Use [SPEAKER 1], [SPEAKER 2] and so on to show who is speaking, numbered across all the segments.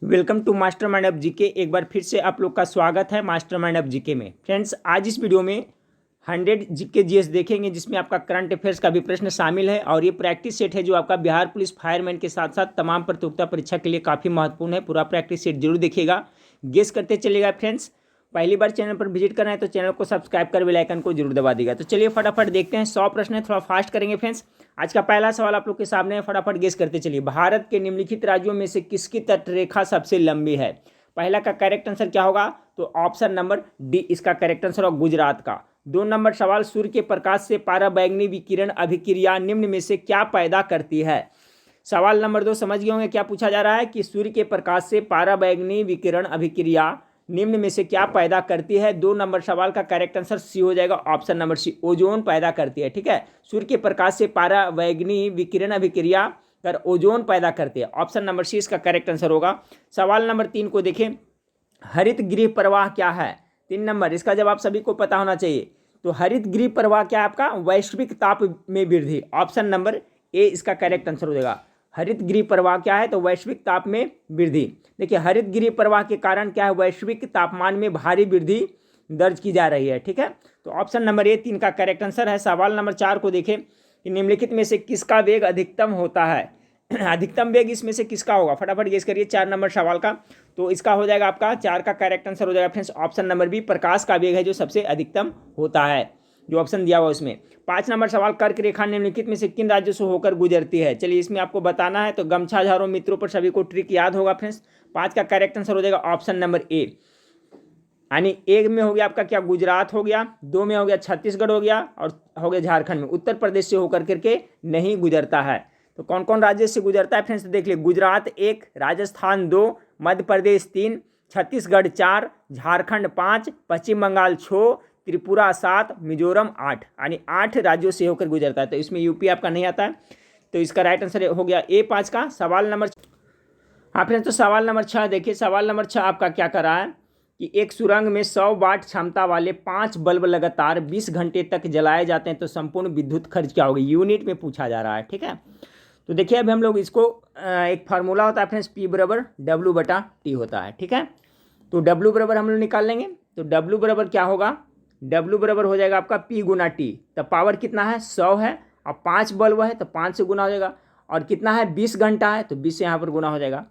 [SPEAKER 1] Welcome to mastermind of GK. एक बार फिर से आप लोग का स्वागत है मास्टरमाइंड ऑफ जीके में। फ्रेंड्स, आज इस वीडियो में 100 जीके जीएस देखेंगे, जिसमें आपका करंट अफेयर्स का भी प्रश्न शामिल है और ये प्रैक्टिस सेट है जो आपका बिहार पुलिस फायरमैन के साथ साथ तमाम प्रतियोगिता परीक्षा के लिए काफ़ी महत्वपूर्ण है। पूरा प्रैक्टिस सेट जरूर देखिएगा, गेस करते चलिएगा। फ्रेंड्स, पहली बार चैनल पर विजिट कर रहे हैं तो चैनल को सब्सक्राइब कर बेल आइकन को जरूर दबा देगा। तो चलिए फटाफट देखते हैं। 100 प्रश्न है, थोड़ा फास्ट करेंगे। फ्रेंड्स, आज का पहला सवाल आप लोग के सामने है, फटाफट गेस करते चलिए। भारत के निम्नलिखित राज्यों में से किसकी तटरेखा सबसे लंबी है? पहला का करेक्ट आंसर क्या होगा? तो ऑप्शन नंबर डी इसका करेक्ट आंसर होगा, गुजरात का। 2 नंबर सवाल, सूर्य के प्रकाश से पाराबैंगनी विकिरण अभिक्रिया निम्न में से क्या पैदा करती है? सवाल नंबर 2 समझ गए होंगे क्या पूछा जा रहा है कि सूर्य के प्रकाश से पाराबैंगनी विकिरण अभिक्रिया निम्न में से क्या पैदा करती है। 2 नंबर सवाल का करेक्ट आंसर सी हो जाएगा, ऑप्शन नंबर सी, ओजोन पैदा करती है। ठीक है, सूर्य के प्रकाश से पाराबैंगनी विकिरण अभिक्रिया कर ओजोन पैदा करती है। ऑप्शन नंबर सी इसका करेक्ट आंसर होगा। सवाल नंबर 3 को देखें, हरित गृह प्रवाह क्या है? 3 नंबर, इसका जवाब सभी को पता होना चाहिए। तो हरित गृह प्रवाह क्या है आपका? वैश्विक ताप में वृद्धि। ऑप्शन नंबर ए इसका करेक्ट आंसर हो जाएगा। हरित गृह प्रवाह क्या है? तो वैश्विक ताप में वृद्धि। देखिए, हरित गृह प्रवाह के कारण क्या है? वैश्विक तापमान में भारी वृद्धि दर्ज की जा रही है। ठीक है, तो ऑप्शन नंबर ए 3 का करेक्ट आंसर है। सवाल नंबर 4 को देखें कि निम्नलिखित में से किसका वेग अधिकतम होता है? अधिकतम वेग इसमें से किसका होगा? फटाफट गेस करिए 4 नंबर सवाल का। तो इसका हो जाएगा आपका 4 का करेक्ट आंसर हो जाएगा फ्रेंड्स, ऑप्शन नंबर बी, प्रकाश का वेग है जो सबसे अधिकतम होता है, जो ऑप्शन दिया हुआ उसमें। 5 नंबर सवाल, कर्क रेखा निम्नलिखित में से किन राज्यों से होकर गुजरती है? चलिए, इसमें आपको बताना है। तो गमछा झाड़ो मित्रों पर सभी को ट्रिक याद होगा फ्रेंड्स। 5 का करेक्ट आंसर हो जाएगा ऑप्शन नंबर ए, यानी एक में हो गया आपका क्या? गुजरात हो गया, 2 में हो गया छत्तीसगढ़ हो गया, और हो गया झारखंड में। उत्तर प्रदेश से होकर करके नहीं गुजरता है। तो कौन कौन राज्य से गुजरता है फ्रेंड्स? देख लिये, गुजरात 1, राजस्थान 2, मध्य प्रदेश 3, छत्तीसगढ़ 4, झारखंड 5, पश्चिम बंगाल 6, त्रिपुरा 7, मिजोरम 8, यानी 8 राज्यों से होकर गुजरता है। तो इसमें यूपी आपका नहीं आता है, तो इसका राइट आंसर हो गया ए 5 का। सवाल नंबर, हाँ फ्रेंड्स, तो सवाल नंबर 6 देखिए। सवाल नंबर 6 आपका क्या कर रहा है कि एक सुरंग में 100 वाट क्षमता वाले 5 बल्ब लगातार 20 घंटे तक जलाए जाते हैं तो संपूर्ण विद्युत खर्च क्या होगी? यूनिट में पूछा जा रहा है। ठीक है, तो देखिए अभी हम लोग इसको एक फार्मूला होता है फ्रेंड्स, पी बराबर डब्ल्यू बटा टी होता है। ठीक है, तो डब्ल्यू बराबर हम लोग निकाल लेंगे। तो डब्ल्यू बराबर क्या होगा? डब्ल्यू बराबर हो जाएगा आपका पी गुना टी। तो पावर कितना है? 100 है, और 5 बल्ब है तो 5 से गुना हो जाएगा, और कितना है? 20 घंटा है तो 20 से यहाँ पर गुना हो जाएगा।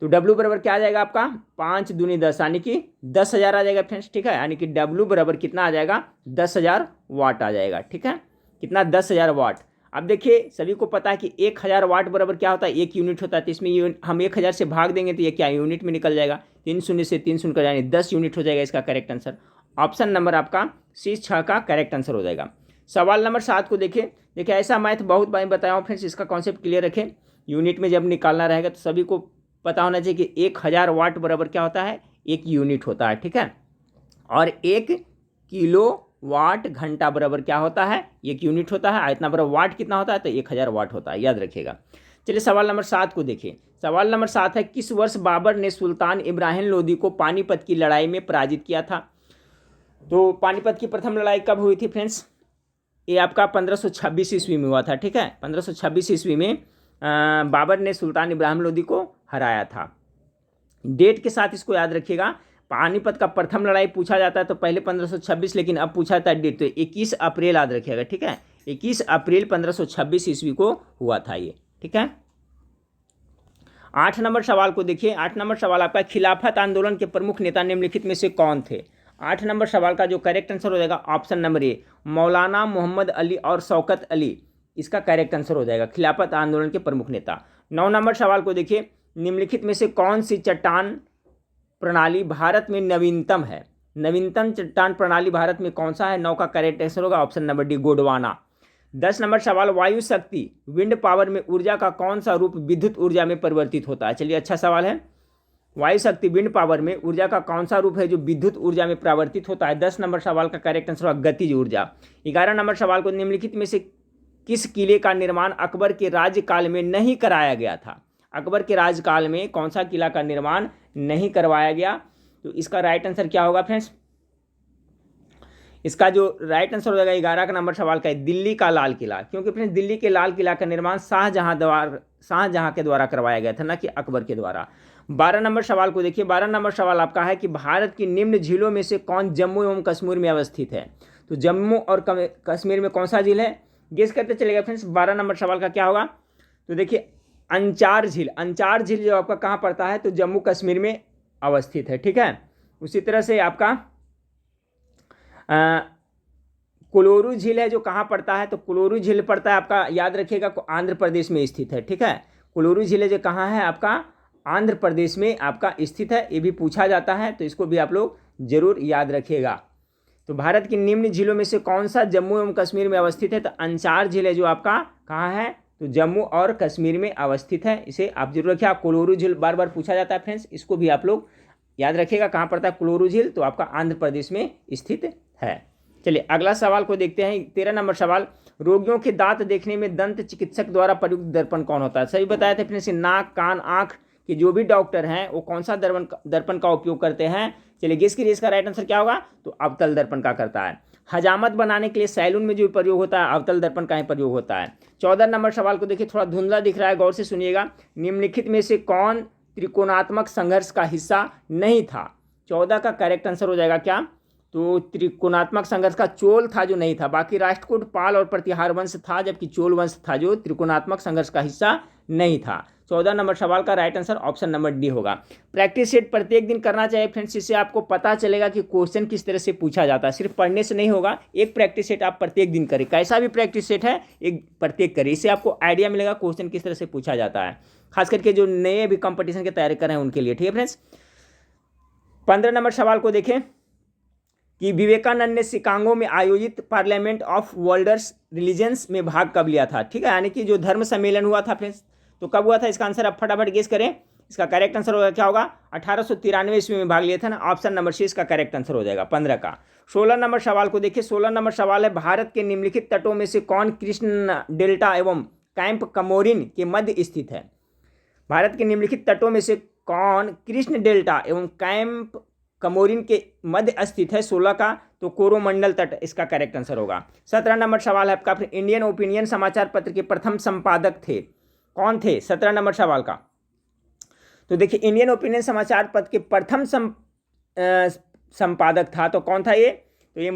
[SPEAKER 1] तो डब्ल्यू बराबर क्या आ जाएगा आपका? 5 दूनी 10, यानी कि 10,000 आ जाएगा फ्रेंड्स। ठीक है, यानी कि डब्ल्यू बराबर कितना आ जाएगा? 10,000 वाट आ जाएगा। ठीक है, कितना? 10,000 वाट। अब देखिए, सभी को पता है कि 1000 वाट बराबर क्या होता है? 1 यूनिट होता है। तो इसमें हम 1000 से भाग देंगे तो ये क्या यूनिट में निकल जाएगा? 3 शून्य से 3 शून्य कर जाएंगे, 10 यूनिट हो जाएगा इसका करेक्ट आंसर। ऑप्शन नंबर आपका सी 6 का करेक्ट आंसर हो जाएगा। सवाल नंबर 7 को देखिए। देखिए, ऐसा मैथ बहुत बार बताया हूँ फ्रेंड्स, इसका कॉन्सेप्ट क्लियर रखें। यूनिट में जब निकालना रहेगा तो सभी को पता होना चाहिए कि 1000 वाट बराबर क्या होता है? 1 यूनिट होता है। ठीक है, और 1 किलो वाट घंटा बराबर क्या होता है? 1 यूनिट होता है। इतना बड़ा वाट कितना होता है? तो 1000 वाट होता है, याद रखिएगा। चलिए सवाल नंबर 7 को देखिए। सवाल नंबर 7 है, किस वर्ष बाबर ने सुल्तान इब्राहिम लोदी को पानीपत की लड़ाई में पराजित किया था? तो पानीपत की प्रथम लड़ाई कब हुई थी फ्रेंड्स? ये आपका 1526 ईस्वी में हुआ था। ठीक है, 1526 ईस्वी में बाबर ने सुल्तान इब्राहिम लोदी को हराया था। डेट के साथ इसको याद रखिएगा। पानीपत का प्रथम लड़ाई पूछा जाता है तो पहले 1526, लेकिन अब पूछा जाता है डेट, तो 21 अप्रैल याद रखिएगा। ठीक है, 21 अप्रैल 1526 ईस्वी को हुआ था ये। ठीक है, 8 नंबर सवाल को देखिए। 8 नंबर सवाल आपका, खिलाफत आंदोलन के प्रमुख नेता निम्नलिखित में से कौन थे? 8 नंबर सवाल का जो करेक्ट आंसर हो जाएगा ऑप्शन नंबर ए, मौलाना मोहम्मद अली और शौकत अली, इसका करेक्ट आंसर हो जाएगा खिलाफत आंदोलन के प्रमुख नेता। 9 नंबर सवाल को देखिए, निम्नलिखित में से कौन सी चट्टान प्रणाली भारत में नवीनतम है? नवीनतम चट्टान प्रणाली भारत में कौन सा है? 9 का करेक्ट आंसर होगा option number D, Gondwana. 10 number सवाल, वायु शक्ति विंड पावर में ऊर्जा का कौन सा रूप विद्युत ऊर्जा में परिवर्तित होता है? चलिए, अच्छा सवाल है। वायु शक्ति विंड पावर में ऊर्जा का कौन सा रूप है जो विद्युत ऊर्जा में परिवर्तित होता है? 10 नंबर सवाल का करेक्ट आंसर होगा गतिज ऊर्जा। 11 नंबर सवाल को, निम्नलिखित में से किस किले का निर्माण अकबर के राज्यकाल में नहीं कराया गया था? अकबर के राज्यकाल में कौन सा किला का निर्माण नहीं करवाया गया? तो इसका राइट आंसर क्या होगा फ्रेंड्स? इसका जो राइट आंसर हो जाएगा 11 का नंबर सवाल का है दिल्ली का लाल किला, क्योंकि फ्रेंड्स दिल्ली के लाल किला का निर्माण शाहजहां के द्वारा करवाया गया था, ना कि अकबर के द्वारा। 12 नंबर सवाल को देखिए। 12 नंबर सवाल आपका है कि भारत की निम्न झीलों में से कौन जम्मू एवं कश्मीर में अवस्थित है। तो जम्मू और कश्मीर में कौन सा झील है, गेस करते चलेगा फ्रेंड्स। 12 नंबर सवाल का क्या होगा, तो देखिए अंचार झील। अंचार झील जो आपका कहाँ पड़ता है, तो जम्मू कश्मीर में अवस्थित है, ठीक है। उसी तरह से आपका कोलोरू झील है जो कहाँ पड़ता है, तो कोलोरू झील पड़ता है आपका, याद रखिएगा, आंध्र प्रदेश में स्थित है, ठीक है। कोलोरू झील है जो कहाँ है आपका, आंध्र प्रदेश में आपका स्थित है। ये भी पूछा जाता है, तो इसको भी आप लोग जरूर याद रखिएगा। तो भारत की निम्न झीलों में से कौन सा जम्मू एवं कश्मीर में अवस्थित है, तो अंचार झील है जो आपका कहाँ है, तो जम्मू और कश्मीर में अवस्थित है। इसे आप जरूर रखिए। कोलोरू झील बार बार पूछा जाता है फ्रेंड्स, इसको भी आप लोग याद रखिएगा। कहाँ पड़ता है कोलोरू झील, तो आपका आंध्र प्रदेश में स्थित है। चलिए अगला सवाल को देखते हैं। 13 नंबर सवाल, रोगियों के दांत देखने में दंत चिकित्सक द्वारा प्रयुक्त दर्पण कौन होता है। सही बताया था फ्रेंड्स, नाक कान आँख के जो भी डॉक्टर हैं वो कौन सा दर्पण का उपयोग करते हैं। चलिए गेस कीजिए, इसका राइट आंसर क्या होगा, तो अवतल दर्पण का करता है। हजामत बनाने के लिए सैलून में जो प्रयोग होता है अवतल दर्पण का ही प्रयोग होता है। 14 नंबर सवाल को देखिए, थोड़ा धुंधला दिख रहा है, गौर से सुनिएगा। निम्नलिखित में से कौन त्रिकोणात्मक संघर्ष का हिस्सा नहीं था। 14 का करेक्ट आंसर हो जाएगा क्या, तो त्रिकोणात्मक संघर्ष का चोल था जो नहीं था। बाकी राष्ट्रकूट पाल और प्रतिहार वंश था, जबकि चोल वंश था जो त्रिकोणात्मक संघर्ष का हिस्सा नहीं था। 14 नंबर सवाल का right answer option number D होगा। प्रैक्टिस सेट प्रत्येक दिन करना चाहिए फ्रेंड्स, इससे आपको पता चलेगा कि क्वेश्चन किस तरह से पूछा जाता है। सिर्फ पढ़ने से नहीं होगा, एक प्रैक्टिस सेट आप प्रत्येक दिन करें, कैसा भी प्रैक्टिस सेट है एक प्रत्येक करें, इससे आपको आइडिया मिलेगा क्वेश्चन किस तरह से पूछा जाता है, खास करके जो नए अभी कंपटीशन की तैयारी कर रहे हैं उनके लिए, ठीक है फ्रेंड्स। 15 नंबर सवाल को देखें कि विवेकानंद ने शिकागो में आयोजित पार्लियामेंट ऑफ वर्ल्ड्स रिलीजन्स में भाग कब लिया था, ठीक है, यानी कि जो धर्म सम्मेलन हुआ था फ्रेंड्स, तो कब हुआ था, इसका आंसर आप फटाफट गेस करें। इसका करेक्ट आंसर होगा क्या होगा, 1893 ईस्वी में भाग लिया था ना, ऑप्शन नंबर सी इसका करेक्ट आंसर हो जाएगा 15 का। 16 नंबर सवाल को देखिए। 16 नंबर सवाल है, भारत के निम्नलिखित तटों में से कौन कृष्ण डेल्टा एवं कैंप कमोरिन के मध्य स्थित है। भारत के निम्नलिखित तटों में से कौन कृष्ण डेल्टा एवं कैंप कमोरिन के मध्य स्थित है। 16 का तो कोरोमंडल तट इसका करेक्ट आंसर होगा। 17 नंबर सवाल है आपका, फिर इंडियन ओपिनियन समाचार पत्र के प्रथम संपादक थे, कौन थे। 17 नंबर सवाल का तो देखिए इंडियन ओपिनियन समाचार पत्र के प्रथम संपादक था, तो कौन था ये, तो ये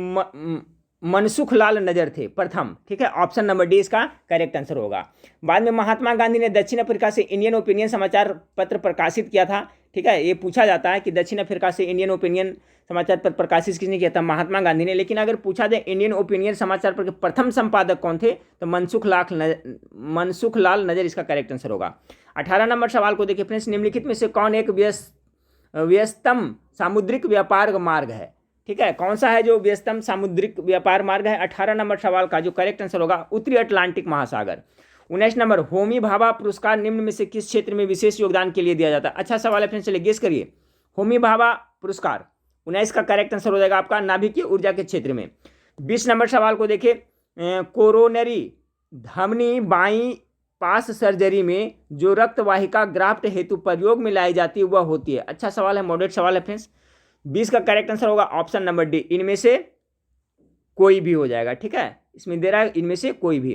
[SPEAKER 1] मनसुख लाल नजर थे प्रथम, ठीक है, ऑप्शन नंबर डी इसका करेक्ट आंसर होगा। बाद में महात्मा गांधी ने दक्षिण अफ्रीका से इंडियन ओपिनियन समाचार पत्र प्रकाशित किया था, ठीक है, ये पूछा जाता है कि दक्षिण अफ्रीका से इंडियन ओपिनियन समाचार पत्र प्रकाशित किसने किया था, महात्मा गांधी ने। लेकिन अगर पूछा जाए इंडियन ओपिनियन समाचार पत्र के प्रथम संपादक कौन थे, तो मनसुख लाल नजर इसका करेक्ट आंसर होगा। 18 नंबर सवाल को देखिए फ्रेंड्स, निम्नलिखित में से कौन एक व्यस्तम सामुद्रिक व्यापार मार्ग है, ठीक है, कौन सा है जो व्यस्तम सामुद्रिक व्यापार मार्ग है। 18 नंबर सवाल का जो करेक्ट आंसर होगा उत्तरी अटलांटिक महासागर। 19 नंबर, होमी भाभा पुरस्कार निम्न में से किस क्षेत्र में विशेष योगदान के लिए दिया जाता है। अच्छा सवाल है फ्रेंड्स, चलिए गेस करिए। होमी भाभा पुरस्कार 19 का करेक्ट आंसर हो जाएगा आपका नाभिकीय ऊर्जा के क्षेत्र में। 20 नंबर सवाल को देखिए, कोरोनरी धमनी बाई पास सर्जरी में जो रक्त वाहिका ग्राफ्ट हेतु प्रयोग में लाई जाती है वह होती है। अच्छा सवाल है, मॉडरेट सवाल है फ्रेंड्स। 20 का करेक्ट आंसर होगा ऑप्शन नंबर डी, इनमें से कोई भी हो जाएगा, ठीक है, इसमें दे रहा है इनमें से कोई भी।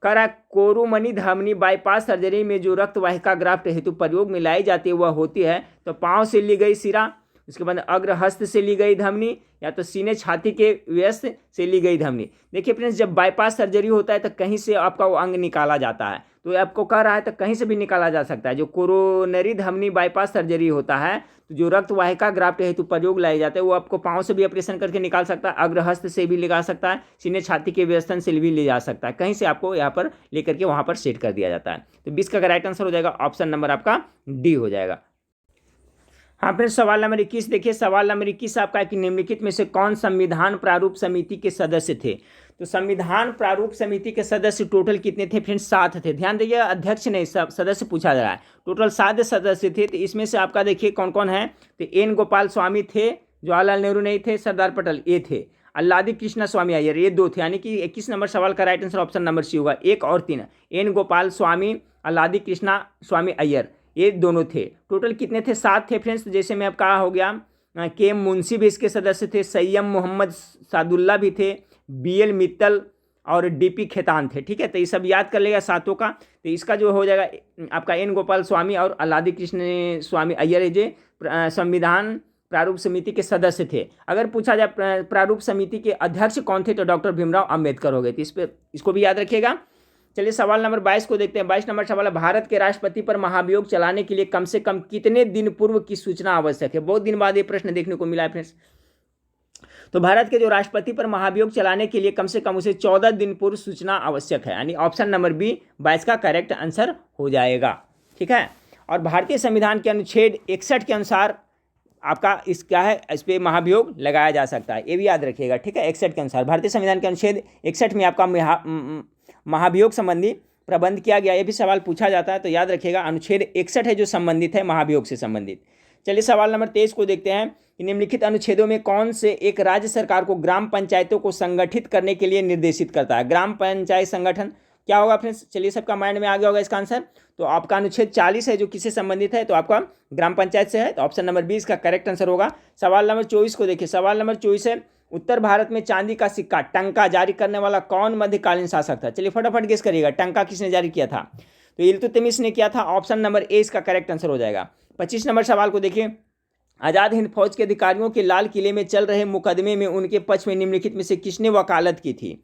[SPEAKER 1] कह रहा है कोरोमनी धमनी बाईपास सर्जरी में जो रक्त वाहिका ग्राफ्ट हेतु प्रयोग में लाई जाती है वह होती है, तो पांव से ली गई सिरा, उसके बाद अग्र हस्त से ली गई धमनी, या तो सीने छाती के व्यस्त से ली गई धमनी। देखिए फ्रेंड्स, जब बाईपास सर्जरी होता है तो कहीं से आपका वो अंग निकाला जाता है, तो आपको कह रहा है तो कहीं से भी निकाला जा सकता है। जो कोरोनरी धमनी बाईपास सर्जरी होता है तो जो रक्त वाहिका ग्राफ्ट हेतु प्रयोग लाए जाते हैं वो आपको पाँव से भी ऑपरेशन करके निकाल सकता है, अग्रहस्त से भी लगा सकता है, सीने छाती के व्यस्तन से भी ले जा सकता है, कहीं से आपको यहाँ पर लेकर के वहाँ पर सेट कर दिया जाता है। तो 20 का राइट आंसर हो जाएगा ऑप्शन नंबर आपका डी हो जाएगा। हाँ फ्रेंड्स, सवाल नंबर 21 देखिए। सवाल नंबर 21 आपका है कि निम्नलिखित में से कौन संविधान प्रारूप समिति के सदस्य थे। तो संविधान प्रारूप समिति के सदस्य टोटल कितने थे फ्रेंड्स, 7 थे। ध्यान दीजिए, अध्यक्ष नहीं सब सदस्य पूछा जा रहा है। टोटल 7 सदस्य थे। तो इसमें से आपका देखिए कौन कौन है, तो एन गोपाल स्वामी थे, जवाहरलाल नेहरू नहीं थे, सरदार पटेल ये थे, अल्लादी कृष्णा स्वामी अय्यर ये 2 थे, यानी कि 21 नंबर सवाल का right answer option number C होगा। 1 और 3 एन गोपाल स्वामी, अल्लादी कृष्णा स्वामी अय्यर ये दोनों थे। टोटल कितने थे, 7 थे फ्रेंड्स। जैसे मैं अब कहा हो गया के एम मुंशी भी इसके सदस्य थे, सैयम मोहम्मद सादुल्ला भी थे, BL मित्तल और DP खेतान थे। ठीक है, तो ये सब याद कर लेगा सातों का। तो इसका जो हो जाएगा आपका N गोपाल स्वामी और अल्लादी कृष्ण स्वामी अय्यर जो संविधान प्रारूप समिति के सदस्य थे। अगर पूछा जाए प्रारूप समिति के अध्यक्ष कौन थे, तो डॉक्टर भीमराव अंबेडकर हो गए थे। इसको भी याद रखिएगा। चलिए सवाल नंबर 22 को देखते हैं। 22 नंबर सवाल है, भारत के राष्ट्रपति पर महाभियोग चलाने के लिए कम से कम कितने दिन पूर्व की सूचना आवश्यक है। बहुत दिन बाद ये प्रश्न देखने को मिला है फ्रेंड्स। तो भारत के जो राष्ट्रपति पर महाभियोग चलाने के लिए कम से कम उसे 14 दिन पूर्व सूचना आवश्यक है, यानी ऑप्शन नंबर बी 22 का करेक्ट आंसर हो जाएगा। ठीक है, और भारतीय संविधान के अनुच्छेद 61 के अनुसार आपका इस क्या है, इस पर महाभियोग लगाया जा सकता है, ये भी याद रखिएगा। ठीक है, 61 के अनुसार भारतीय संविधान के अनुच्छेद 61 में आपका महाभियोग संबंधी प्रबंध किया गया। ये भी सवाल पूछा जाता है, तो याद रखिएगा अनुच्छेद 61 है जो संबंधित है महाभियोग से संबंधित। चलिए सवाल नंबर 23 को देखते हैं कि निम्नलिखित अनुच्छेदों में कौन से एक राज्य सरकार को ग्राम पंचायतों को संगठित करने के लिए निर्देशित करता है। ग्राम पंचायत संगठन क्या होगा फ्रेंड्स, चलिए सबका माइंड में आ गया होगा इसका आंसर। तो आपका अनुच्छेद 40 है जो किससे संबंधित है, तो आपका ग्राम पंचायत से है, तो ऑप्शन नंबर 20 का करेक्ट आंसर होगा। सवाल नंबर 24 को देखिए। सवाल नंबर 24 है, उत्तर भारत में चांदी का सिक्का टंका जारी करने वाला कौन मध्यकालीन शासक था। चलिए फटाफट गेस करिएगा, टंका किसने जारी किया था, तो इल्तुतमिश ने किया था। ऑप्शन नंबर ए इसका करेक्ट आंसर हो जाएगा। 25 नंबर सवाल को देखिए। आज़ाद हिंद फौज के अधिकारियों के लाल किले में चल रहे मुकदमे में उनके पक्ष में निम्नलिखित में से किसने वकालत की थी।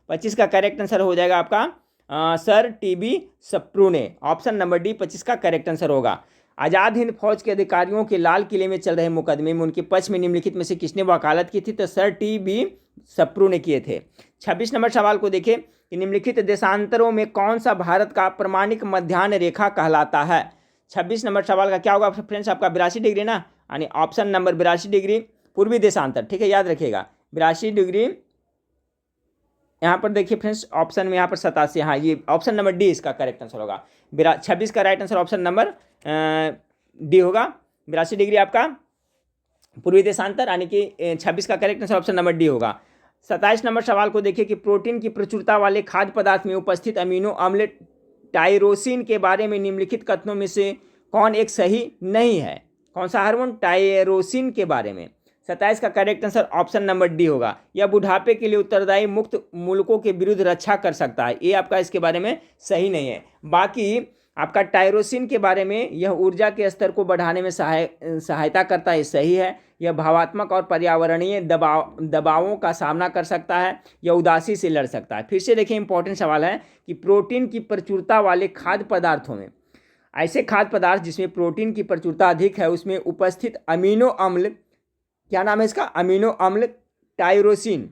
[SPEAKER 1] 25 का करेक्ट आंसर हो जाएगा आपका सर TB सप्रू ने। ऑप्शन नंबर डी 25 का करेक्ट आंसर होगा। आज़ाद हिंद फौज के अधिकारियों के लाल किले में चल रहे मुकदमे में उनके पक्ष में निम्नलिखित में से किसने वकालत की थी, तो सर TB सप्रू ने किए थे। 26 नंबर सवाल को देखिए कि निम्नलिखित देशांतरों में कौन सा भारत का प्रमाणिक मध्याह्न रेखा कहलाता है। 26 नंबर सवाल का क्या होगा फ्रेंड्स, आपका 82 डिग्री ना, यानी ऑप्शन नंबर 82 डिग्री पूर्वी देशांतर। ठीक है, याद रखिएगा 82 डिग्री। यहाँ पर देखिए फ्रेंड्स ऑप्शन में यहाँ पर 87, हाँ ये ऑप्शन नंबर डी इसका करेक्ट आंसर होगा। 26 का right answer option number D होगा। 82 डिग्री आपका पूर्वी देशांतर, यानी कि 26 का correct answer option number D होगा। 27 नंबर सवाल को देखिए कि प्रोटीन की प्रचुरता वाले खाद्य पदार्थ में उपस्थित अमीनो अम्ल टायरोसिन के बारे में निम्नलिखित कथनों में से कौन एक सही नहीं है। कौन सा हार्मोन, टायरोसिन के बारे में। 27 का correct answer option number D होगा। यह बुढ़ापे के लिए उत्तरदायी मुक्त मूलकों के विरुद्ध रक्षा कर सकता है, ये आपका इसके बारे में सही नहीं है। बाकी आपका टायरोसिन के बारे में यह ऊर्जा के स्तर को बढ़ाने में सहायता करता है, सही है। यह भावात्मक और पर्यावरणीय दबावों का सामना कर सकता है, यह उदासी से लड़ सकता है। फिर से देखिए इंपॉर्टेंट सवाल है कि प्रोटीन की प्रचुरता वाले खाद्य पदार्थों में, ऐसे खाद्य पदार्थ जिसमें प्रोटीन की प्रचुरता अधिक है उसमें उपस्थित अमीनो अम्ल, क्या नाम है इसका, अमीनो अम्ल टायरोसिन।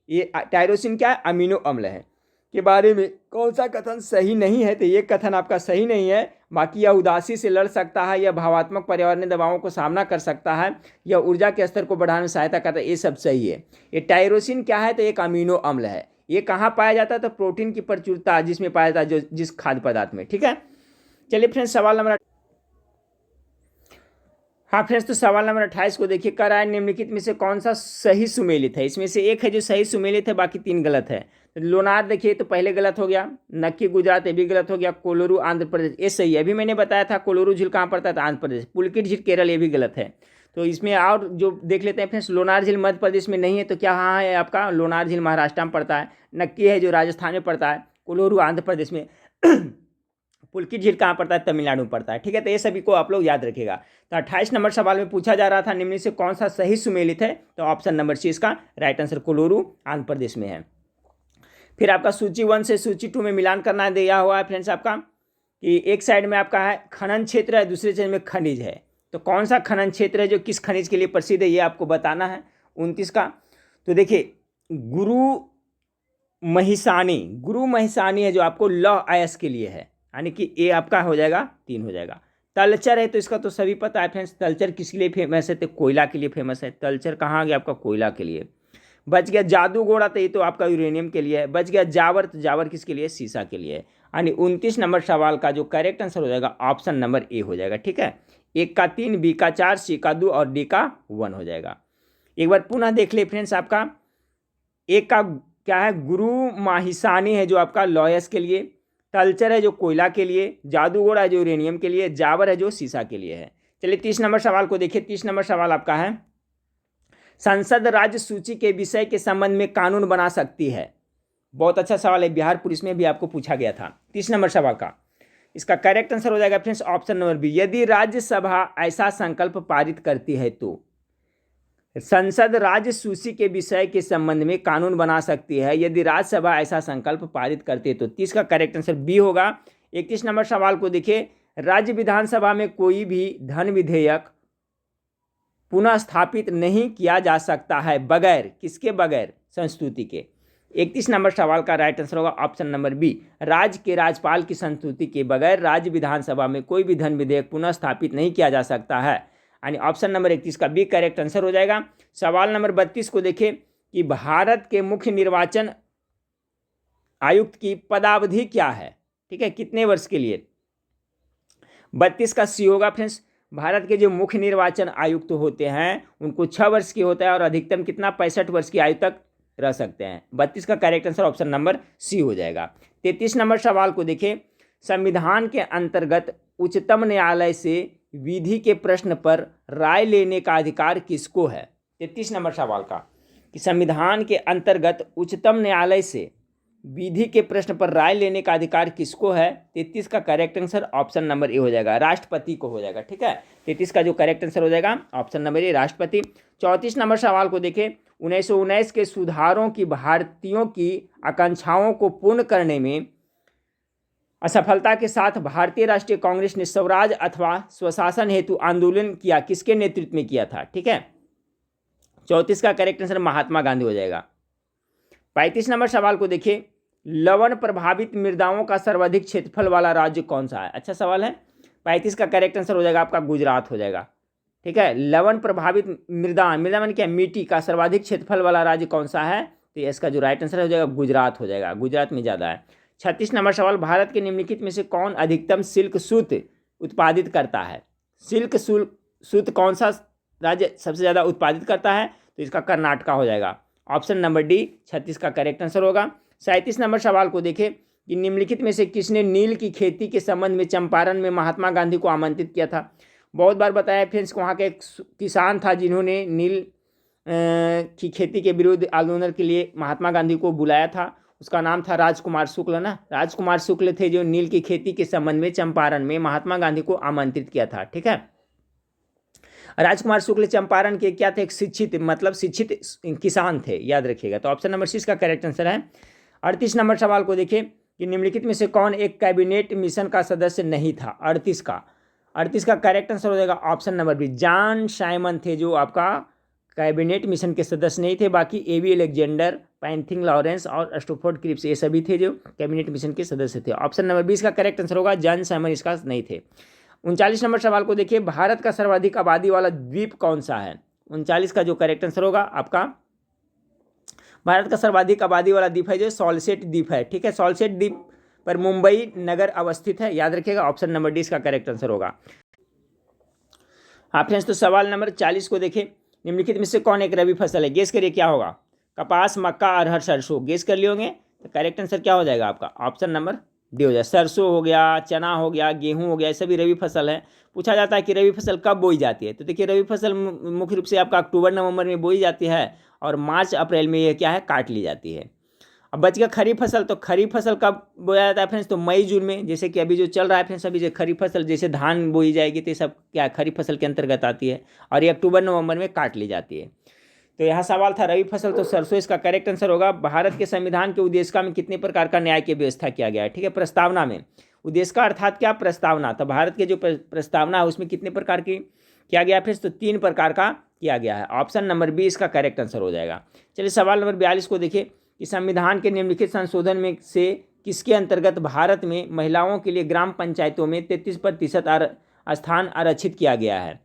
[SPEAKER 1] ये टायरोसिन क्या है, अमीनो अम्ल है, के बारे में कौन सा कथन सही नहीं है, तो ये कथन आपका सही नहीं है। बाकी यह उदासी से लड़ सकता है, यह भावात्मक पर्यावरणीय दबावों को सामना कर सकता है, यह ऊर्जा के स्तर को बढ़ाने में सहायता करता है, ये सब सही है। ये टायरोसिन क्या है, तो एक अमीनो अम्ल है। ये कहाँ पाया जाता है, तो प्रोटीन की प्रचुरता जिसमें पाया जाता है, जो जिस खाद्य पदार्थ में। ठीक है, चलिए फ्रेंड्स सवाल नंबर, हाँ फ्रेंड्स तो सवाल नंबर 28 को देखिए। कर आए निम्नलिखित में से कौन सा सही सुमेलित है। इसमें से एक है जो सही सुमेलित है, बाकी 3 गलत है। तो लोनार देखिए तो पहले गलत हो गया, नक्की गुजरात ये भी गलत हो गया, कोलोरू आंध्र प्रदेश ये सही है। अभी मैंने बताया था कोलोरू झील कहाँ पड़ता था, आंध्र प्रदेश। पुलकित झील केरल ये भी गलत है। तो इसमें और जो देख लेते हैं फ्रेंड्स, लोनार झील मध्य प्रदेश में नहीं है, तो क्या हाँ है आपका, लोनार झील महाराष्ट्र में पड़ता है। नक्की है जो राजस्थान में पड़ता है, कोलोरू आंध्र प्रदेश में, पुलकित झील कहाँ पड़ता है, तमिलनाडु में पड़ता है। ठीक है, तो ये सभी को आप लोग याद रखिएगा। तो 28 नंबर सवाल में पूछा जा रहा था निम्न से कौन सा सही सुमेलित है, तो ऑप्शन नंबर सी इसका राइट आंसर कोलोरू आंध्र प्रदेश में है। फिर आपका सूची 1 से सूची 2 में मिलान करना दिया हुआ है फ्रेंड्स आपका, कि एक साइड में आपका है खनन क्षेत्र है, दूसरे साइड में खनिज है। तो कौन सा खनन क्षेत्र है जो किस खनिज के लिए प्रसिद्ध है, ये आपको बताना है 29 का। तो देखिए गुरु महिसानी है जो आपको लौह अयस्क के लिए है, यानी कि ये आपका हो जाएगा 3 हो जाएगा। तलचर है तो इसका तो सभी पता है फ्रेंड्स, तलचर किसके लिए फेमस है, तो कोयला के लिए फेमस है। तलचर कहाँ गया आपका, कोयला के लिए। बच गया जादूगोड़ा, तो ये तो आपका यूरेनियम के लिए है। बच गया जावर, तो जावर किसके लिए, सीसा के लिए। यानी 29 नंबर सवाल का जो करेक्ट आंसर हो जाएगा ऑप्शन नंबर ए हो जाएगा। ठीक है, 1 का 3, बी का 4, सी का 2 और डी का 1 हो जाएगा। एक बार पुनः देख ले फ्रेंड्स, आपका एक का क्या है, गुरु माहिसानी है जो आपका लॉयस के लिए, तलचर है जो कोयला के लिए, जादूगोड़ा है जो यूरेनियम के लिए, जावर है जो सीसा के लिए है। चलिए 30 नंबर सवाल को देखिए। 30 नंबर सवाल आपका है संसद राज्य सूची के विषय के संबंध में कानून बना सकती है। बहुत अच्छा सवाल है, बिहार पुलिस में भी आपको पूछा गया था। 30 नंबर सवाल का इसका करेक्ट आंसर हो जाएगा फ्रेंड्स ऑप्शन नंबर बी। यदि राज्यसभा ऐसा संकल्प पारित करती है तो संसद राज्य सूची के विषय के संबंध में कानून बना सकती है यदि राज्यसभा ऐसा संकल्प पारित करती है तो 30 का करेक्ट आंसर बी होगा। 31 नंबर सवाल को देखिए, राज्य विधानसभा में कोई भी धन विधेयक पुनः स्थापित नहीं किया जा सकता है बगैर किसके, बगैर संस्तुति के। 31 नंबर सवाल का राइट आंसर होगा ऑप्शन नंबर बी। राज्य के राज्यपाल की संस्तुति के बगैर राज्य विधानसभा में कोई भी धन विधेयक पुनः स्थापित नहीं किया जा सकता है, यानी ऑप्शन नंबर 31 का बी करेक्ट आंसर हो जाएगा। सवाल नंबर 32 को देखें कि भारत के मुख्य निर्वाचन आयुक्त की पदावधि क्या है, ठीक है, कितने वर्ष के लिए। 32 का सी होगा फ्रेंड्स। भारत के जो मुख्य निर्वाचन आयुक्त होते हैं उनको 6 वर्ष की होता है और अधिकतम कितना 65 वर्ष की आयु तक रह सकते हैं। 32 का correct answer option number C हो जाएगा। 33 नंबर सवाल को देखें, संविधान के अंतर्गत उच्चतम न्यायालय से विधि के प्रश्न पर राय लेने का अधिकार किसको है। 33 नंबर सवाल का कि संविधान के अंतर्गत उच्चतम न्यायालय से विधि के प्रश्न पर राय लेने का अधिकार किसको है। 33 का correct answer option number A हो जाएगा, राष्ट्रपति को हो जाएगा, ठीक है। 33 का जो करेक्ट आंसर हो जाएगा ऑप्शन नंबर ए, राष्ट्रपति। 34 नंबर सवाल को देखें, 1919 के सुधारों की भारतीयों की आकांक्षाओं को पूर्ण करने में असफलता के साथ भारतीय राष्ट्रीय कांग्रेस ने स्वराज अथवा स्वशासन हेतु आंदोलन किया, किसके नेतृत्व में किया था, ठीक है। 34 का करेक्ट आंसर महात्मा गांधी हो जाएगा। 35 नंबर सवाल को देखिए, लवण प्रभावित मृदाओं का सर्वाधिक क्षेत्रफल वाला राज्य कौन सा है। अच्छा सवाल है। 35 का करेक्ट आंसर हो जाएगा आपका गुजरात हो जाएगा, ठीक है। लवण प्रभावित मृदा, मृदा मान क्या, मिट्टी का सर्वाधिक क्षेत्रफल वाला राज्य कौन सा है, तो इसका जो राइट आंसर हो जाएगा गुजरात हो जाएगा, गुजरात में ज़्यादा है। 36 नंबर सवाल, भारत के निम्नलिखित में से कौन अधिकतम सिल्क सूत उत्पादित करता है। सिल्क सूत कौन सा राज्य सबसे ज़्यादा उत्पादित करता है, तो इसका कर्नाटका हो जाएगा, ऑप्शन नंबर डी 36 का करेक्ट आंसर होगा। 37 नंबर सवाल को देखें कि निम्नलिखित में से किसने नील की खेती के संबंध में चंपारण में महात्मा गांधी को आमंत्रित किया था। बहुत बार बताया फ्रेंड्स, वहाँ के एक किसान था जिन्होंने नील की खेती के विरुद्ध आंदोलन के लिए महात्मा गांधी को बुलाया था, उसका नाम था राजकुमार शुक्ल ना, राजकुमार शुक्ल थे जो नील की खेती के संबंध में चंपारण में महात्मा गांधी को आमंत्रित किया था, ठीक है। राजकुमार शुक्ल चंपारण के क्या थे, एक शिक्षित मतलब शिक्षित किसान थे, याद रखिएगा, तो ऑप्शन नंबर 6 का करेक्ट आंसर है। 38 नंबर सवाल को देखिए कि निम्नलिखित में से कौन एक कैबिनेट मिशन का सदस्य नहीं था। 38 का करेक्ट आंसर हो जाएगा option number B, John Simon थे जो आपका कैबिनेट मिशन के सदस्य नहीं थे, बाकी एवी अलेक्जेंडर, पैंथिंग लॉरेंस और स्टोफोर्ड क्रिप्स ये सभी थे जो कैबिनेट मिशन के सदस्य थे। ऑप्शन नंबर 20 का करेक्ट आंसर होगा, जॉन साइमन इसका नहीं थे। 39 नंबर सवाल को देखिए, भारत का सर्वाधिक आबादी वाला द्वीप कौन सा है। 39 का जो करेक्ट आंसर होगा आपका, भारत का सर्वाधिक आबादी वाला द्वीप है जो सॉल्सेट द्वीप है, ठीक है। सॉल्सेट द्वीप पर मुंबई नगर अवस्थित है, याद रखिएगा, ऑप्शन नंबर डी इसका करेक्ट आंसर होगा। हाँ फ्रेंड्स, तो सवाल नंबर 40 को देखें, निम्नलिखित में से कौन एक रबी फसल है, गेस करिए क्या होगा। कपास, मक्का, अरहर, सरसों, गेस कर लिए होंगे, तो करेक्ट आंसर क्या हो जाएगा आपका, ऑप्शन नंबर डी हो जाए। सरसों हो गया, चना हो गया, गेहूं हो गया, ये सभी रबी फसल है। पूछा जाता है कि रबी फसल कब बोई जाती है, तो देखिए रबी फसल मुख्य रूप से आपका अक्टूबर नवंबर में बोई जाती है और मार्च अप्रैल में ये क्या है, काट ली जाती है। अब बच गया खरीफ फसल, तो खरीफ फसल कब बोया जाता है फ्रेंड्स, तो मई जून में, जैसे कि अभी जो चल रहा है फ्रेंड्स, अभी जो खरीफ फसल जैसे धान बोई जाएगी तो ये सब क्या खरीफ फसल के अंतर्गत आती है और ये अक्टूबर नवंबर में काट ली जाती है। तो यहाँ सवाल था रबी फसल, तो सरसों इसका करेक्ट आंसर होगा। भारत के संविधान के उद्देशिका में कितने प्रकार का न्याय की व्यवस्था किया गया है, ठीक है। प्रस्तावना में, उद्देशिका अर्थात क्या, प्रस्तावना, तो भारत के जो प्रस्तावना है उसमें कितने प्रकार की किया गया फिर, तो 3 प्रकार का किया गया है, ऑप्शन नंबर बी इसका करेक्ट आंसर हो जाएगा। चलिए सवाल नंबर 42 को देखिए कि संविधान के निम्नलिखित संशोधन में से किसके अंतर्गत भारत में महिलाओं के लिए ग्राम पंचायतों में 33% स्थान आरक्षित किया गया है।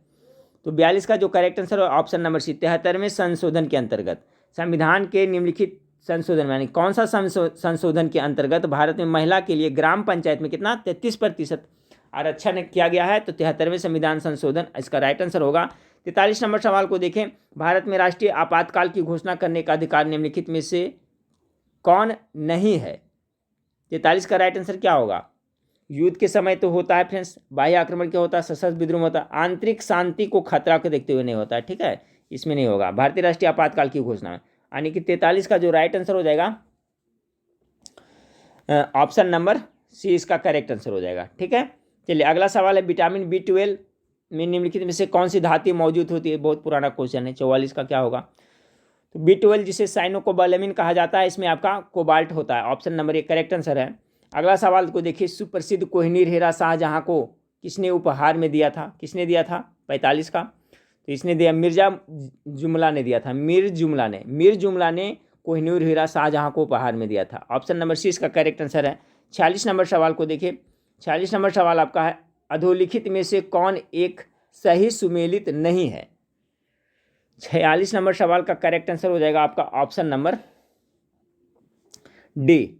[SPEAKER 1] तो 42 का जो करेक्ट आंसर है ऑप्शन नंबर सी, 73वें संशोधन के अंतर्गत संविधान के निम्नलिखित संशोधन यानी कौन सा संशोधन के अंतर्गत भारत में महिला के लिए ग्राम पंचायत में कितना 33% आरक्षण किया गया है, तो 73वें संविधान संशोधन इसका राइट आंसर होगा। 43 नंबर सवाल को देखें, भारत में राष्ट्रीय आपातकाल की घोषणा करने का अधिकार निम्नलिखित में से कौन नहीं है। 43 का राइट आंसर क्या होगा, युद्ध के समय तो होता है फ्रेंड्स, बाह्य आक्रमण क्या होता है, सशस्त्र विद्रोह होता है, आंतरिक शांति को खतरा को देखते हुए नहीं होता है, ठीक है। इसमें नहीं होगा। भारतीय राष्ट्रीय आपातकाल की घोषणा, यानी कि 43 का जो राइट आंसर हो जाएगा ऑप्शन नंबर सी इसका करेक्ट आंसर हो जाएगा। ठीक है, चलिए अगला सवाल है, विटामिन B12 में निम्नलिखित में से कौन सी धातु मौजूद होती है? बहुत पुराना क्वेश्चन है। 44 का क्या होगा? तो B12 जिसे साइनोकोबालामिन कहा जाता है, इसमें आपका कोबाल्ट होता है। ऑप्शन नंबर 1 करेक्ट आंसर है। अगला सवाल को देखिए, सुप्रसिद्ध कोहिनूर हीरा शाहजहां को किसने उपहार में दिया था? किसने दिया था? 45 का, तो इसने दिया मिर्जा जुमला ने दिया था। मीर जुमला ने कोहिनूर हीरा शाहजहां को उपहार में दिया था। ऑप्शन नंबर सी इसका करेक्ट आंसर है। 46 नंबर सवाल को देखिए, 46 नंबर सवाल आपका है, अधोलिखित में से कौन एक सही सुमेलित नहीं है? 46 नंबर सवाल का करेक्ट आंसर हो जाएगा आपका ऑप्शन नंबर डी।